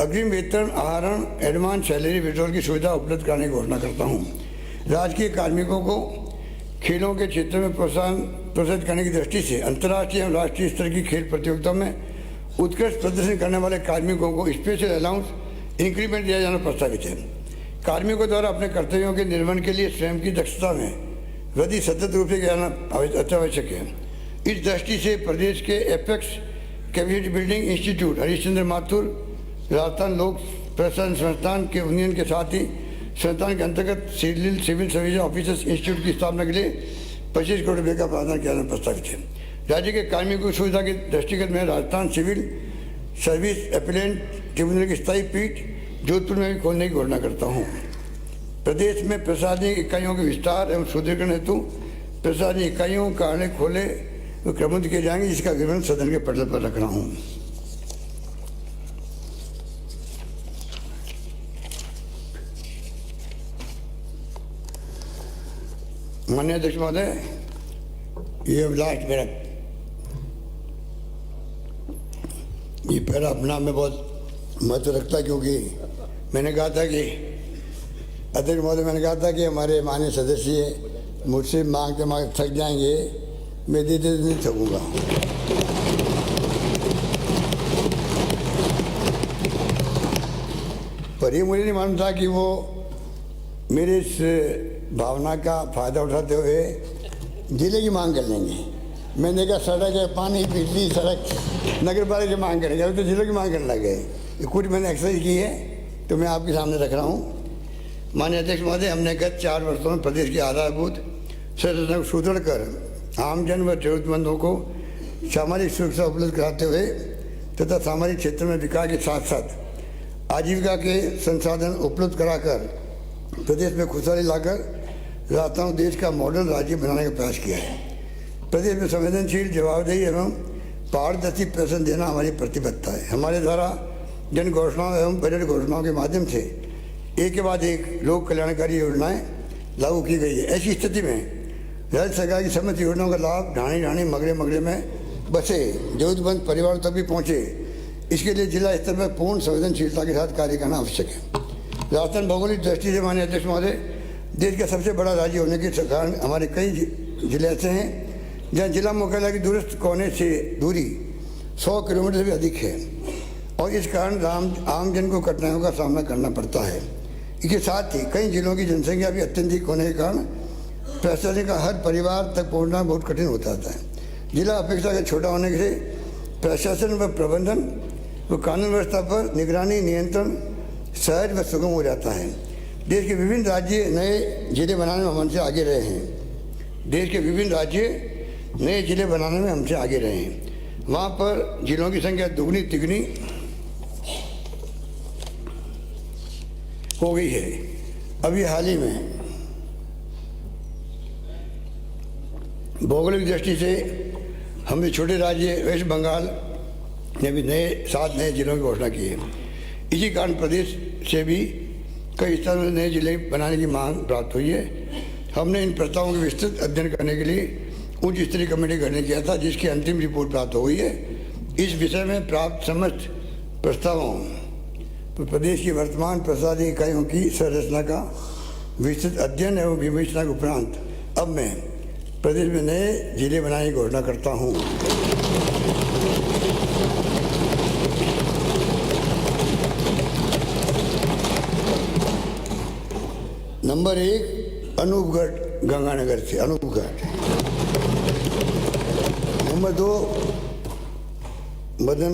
अग्रिम वेतन आहरण एडवांस सैलरी विड्रॉल की सुविधा उपलब्ध कराने की घोषणा करता हूँ। राजकीय कार्मिकों को खेलों के क्षेत्र में प्रोत्साहित करने की दृष्टि से अंतर्राष्ट्रीय एवं राष्ट्रीय स्तर की खेल प्रतियोगिताओं में उत्कृष्ट प्रदर्शन करने वाले कार्मिकों को स्पेशल अलाउंस इंक्रीमेंट दिया जाना प्रस्तावित है। कार्मिकों द्वारा अपने कर्तव्यों के निर्वहन के लिए स्वयं की दक्षता में वृद्धि सतत रूप से किया जाना अत्यावश्यक है। इस दृष्टि से प्रदेश के apex capacity building institute Harishchandra Mathur Rajasthan लोक प्रशासन संस्थान के यूनियन के साथ ही संस्थान के अंतर्गत सिविल सर्विस ऑफिसर्स इंस्टीट्यूट की स्थापना के लिए 25 करोड़ रुपये का प्रावधान किया जाना प्रस्तावित है। राज्य के कार्मिकों की सुविधा के दृष्टिगत में Rajasthan civil service appellate tribunal की स्थायी पीठ जोधपुर में भी खोलने की घोषणा करता हूँ। प्रदेश में प्रशासनिक इकाइयों के विस्तार एवं सुदृढ़ीकरण हेतु प्रशासनिक इकाइयों कार्यालय खोले क्रमबद्ध किए जाएंगे, जिसका विवरण सदन के पटल पर रख रहा हूँ। माननीय अध्यक्ष महोदय, ये लास्ट मेरा ये पैरा अपना में बहुत महत्व रखता है, क्योंकि मैंने कहा था कि अध्यक्ष महोदय मैंने कहा था कि हमारे माननीय सदस्य मुझसे मांगते मांगते थक जाएंगे, मैं देते नहीं थकूँगा। पर ये मुझे नहीं मालूम था कि वो मेरे इस भावना का फायदा उठाते हुए जिले की मांग कर लेंगे। मैंने कहा सड़क है, पानी, बिजली, सड़क नगर पालिका की मांग करेंगे, अभी तो जिले की मांग करने लगे। कुछ मैंने एक्सरसाइज की है तो मैं आपके सामने रख रहा हूँ। माननीय अध्यक्ष महोदय, हमने गत 4 वर्षों में प्रदेश की आधारभूत संरचना को सुदृढ़ कर आमजन व जरूरतमंदों को सामाजिक सुरक्षा उपलब्ध कराते हुए तथा सामाजिक क्षेत्र में विकास के साथ साथ आजीविका के संसाधन उपलब्ध कराकर प्रदेश में खुशहाली लाकर राजस्थान देश का मॉडल राज्य बनाने का प्रयास किया है। प्रदेश में संवेदनशील, जवाबदेही एवं पारदर्शी प्रशासन देना हमारी प्रतिबद्धता है। हमारे द्वारा जन घोषणाओं एवं बजट घोषणाओं के माध्यम से एक के बाद एक लोक कल्याणकारी योजनाएं लागू की गई है। ऐसी स्थिति में राज्य सरकार की समस्त योजनाओं का लाभ ढाणी ढाणी मगड़े मगड़े में बसे जरूरतमंद परिवारों तक भी पहुँचे, इसके लिए जिला स्तर पर पूर्ण संवेदनशीलता के साथ कार्य करना आवश्यक है। राजस्थान भौगोलिक दृष्टि से माननीय अध्यक्ष महोदय, देश का सबसे बड़ा राज्य होने के कारण हमारे कई जिले ऐसे हैं जहाँ जिला मुख्यालय की दूरस्थ कोने से दूरी 100 किलोमीटर से भी अधिक है और इस कारण आमजन को कठिनाइयों का सामना करना पड़ता है। इसके साथ ही कई जिलों की जनसंख्या भी अत्यधिक होने के कारण प्रशासन का हर परिवार तक पहुंचना बहुत कठिन हो जाता है। जिला अपेक्षाकृत छोटा होने से प्रशासन व प्रबंधन व कानून व्यवस्था पर निगरानी नियंत्रण सहज व सुगम हो जाता है। देश के विभिन्न राज्य नए जिले बनाने में हमसे आगे रहे हैं। देश के विभिन्न राज्य नए जिले बनाने में हमसे आगे रहे हैं। वहाँ पर जिलों की संख्या दुगनी तिगनी हो गई है। अभी हाल ही में भौगोलिक दृष्टि से हमने छोटे राज्य वेस्ट बंगाल ने भी 7 नए जिलों की घोषणा की है। इसी कारण प्रदेश से भी कई स्थानों में नए जिले बनाने की मांग प्राप्त हुई है। हमने इन प्रस्तावों के विस्तृत अध्ययन करने के लिए उच्च स्तरीय कमेटी गठन किया था, जिसकी अंतिम रिपोर्ट प्राप्त हो गई है। इस विषय में प्राप्त समस्त प्रस्तावों पर प्रदेश की वर्तमान प्रशासनिक इकाइयों की संरचना का विस्तृत अध्ययन एवं विवेचना के उपरांत अब मैं प्रदेश में नए जिले बनाने की घोषणा करता हूँ। नंबर 1 अनूपगढ़ गंगानगर से अनूपगढ़। नंबर 2 मदन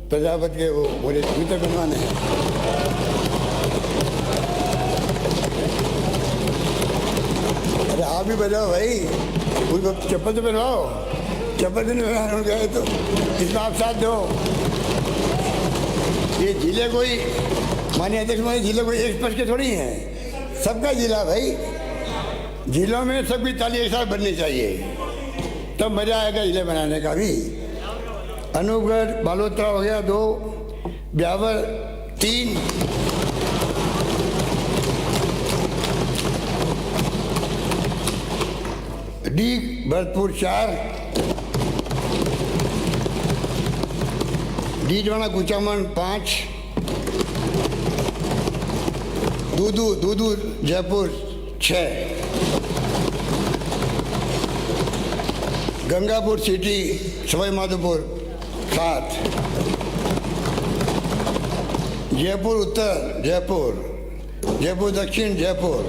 प्रजापति के वो मुझे मित्र बनवाने हैं। अरे आप भी बजाओ भाई, उनको चप्पल तो पहनवाओ। चप्पल तो नहीं पहना गए तो इसमें आप साथ दो। ये जिले कोई माननीय अध्यक्ष महोदय, जिले कोई एक पक्ष के थोड़ी हैं, सबका जिला भाई। जिलों में सबकी ताली एक साथ बननी चाहिए, तब मजा आएगा जिले बनाने का भी। अनूपगढ़ बालोतरा हो गया 2, ब्यावर 3, डी भरतपुर 4, डीडवाना कुचामन 5, दूदू जयपुर 6, गंगापुर सिटी सवाई माधोपुर 7, जयपुर उत्तर जयपुर दक्षिण जयपुर,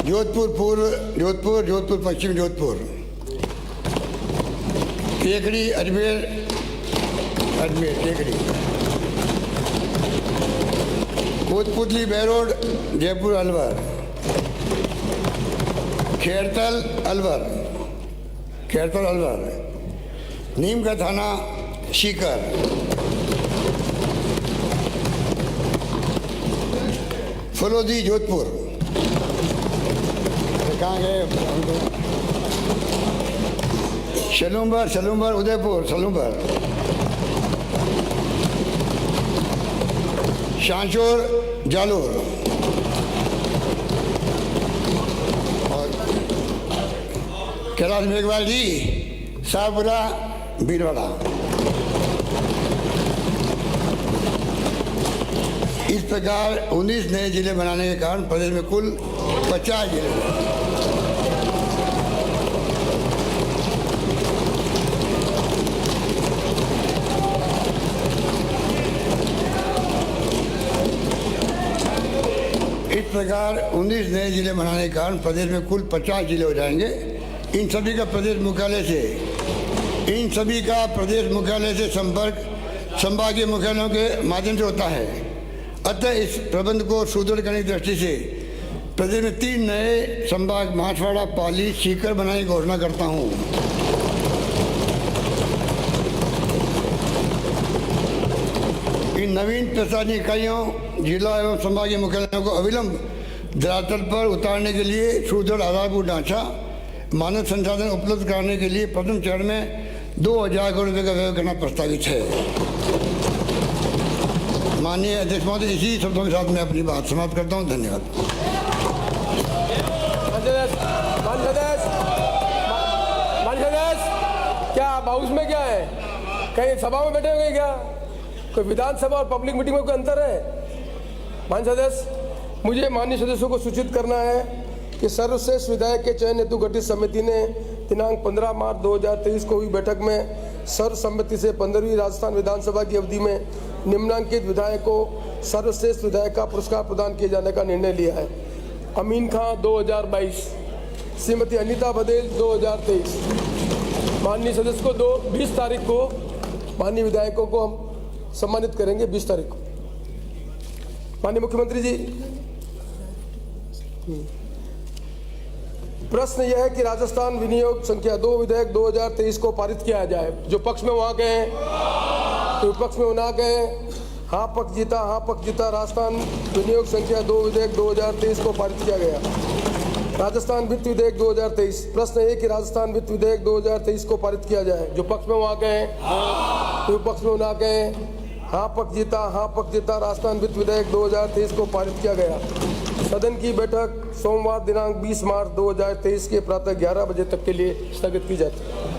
जोधपुर पूर्व जोधपुर पश्चिम जोधपुर, टेकड़ी अजमेर टेकड़ी, कोतपुतली बेरोड जयपुर अलवर, खेरतल अलवर, नीम का थाना सीकर, फलोदी जोधपुर, कहाँ गए, सलूम्बर उदयपुर, शांचोर जालोर और कैलाश मेघवाल जी शाहपुरा भीलवाड़ा। इस प्रकार 19 नए जिले बनाने के कारण प्रदेश में कुल 50 जिले हैं। इस प्रकार 19 नए जिले बनाने के कारण प्रदेश में कुल 50 जिले हो जाएंगे। इन सभी का प्रदेश मुख्यालय से संपर्क संभागीय मुख्यालयों के माध्यम से होता है। अतः इस प्रबंध को सुदृढ़ करने की दृष्टि से प्रदेश में 3 नए संभाग मराठवाड़ा, पाली, सीकर बनाने की घोषणा करता हूँ। इन नवीन प्रशासनिक इकाइयों जिला एवं संभागीय मुख्यालयों को अविलंब धरातल पर उतारने के लिए सुदृढ़ आधारभूत ढांचा मानव संसाधन उपलब्ध कराने के लिए प्रथम चरण में 2000 करोड़ रुपये का व्यय करना प्रस्तावित है। माननीय अध्यक्ष महोदय, इसी शब्दों के साथ मैं अपनी बात समाप्त करता हूँ। धन्यवाद। क्या हाउस में क्या है, कहीं सभा में बैठे हुए क्या? कोई विधानसभा और पब्लिक मीटिंग में कोई अंतर है? माननीय सदस्य, मुझे माननीय सदस्यों को सूचित करना है कि सर्वश्रेष्ठ विधायक के चयन हेतु गठित समिति ने दिनांक 15 मार्च 2023 को हुई बैठक में सर्वसम्मति से 15वीं राजस्थान विधानसभा की अवधि में निम्नांकित विधायक को सर्वश्रेष्ठ विधायक का पुरस्कार प्रदान किए जाने का निर्णय लिया है। अमीन खां 2022, श्रीमती अनीता बदेल 2023। माननीय सदस्य को 20 तारीख को माननीय विधायकों को हम सम्मानित करेंगे, 20 तारीख को। माननीय मुख्यमंत्री जी, प्रश्न यह है कि राजस्थान विनियोग संख्या 2 विधेयक 2023 को पारित किया जाए। जो पक्ष में वहां गए, तो विपक्ष में ना गए, हाँ पक्ष जीता। राजस्थान विनियोग संख्या 2 विधेयक 2023 को पारित किया गया। राजस्थान वित्त विधेयक 2023। प्रश्न है कि राजस्थान वित्त विधेयक 2023 को पारित किया जाए। जो पक्ष में वहां गए, तो विपक्ष में ना गए, हाँ पक्ष जीता। राजस्थान वित्त विधेयक 2023 को पारित किया गया। सदन की बैठक सोमवार दिनांक 20 मार्च 2023 के प्रातः 11 बजे तक के लिए स्थगित की जाती है।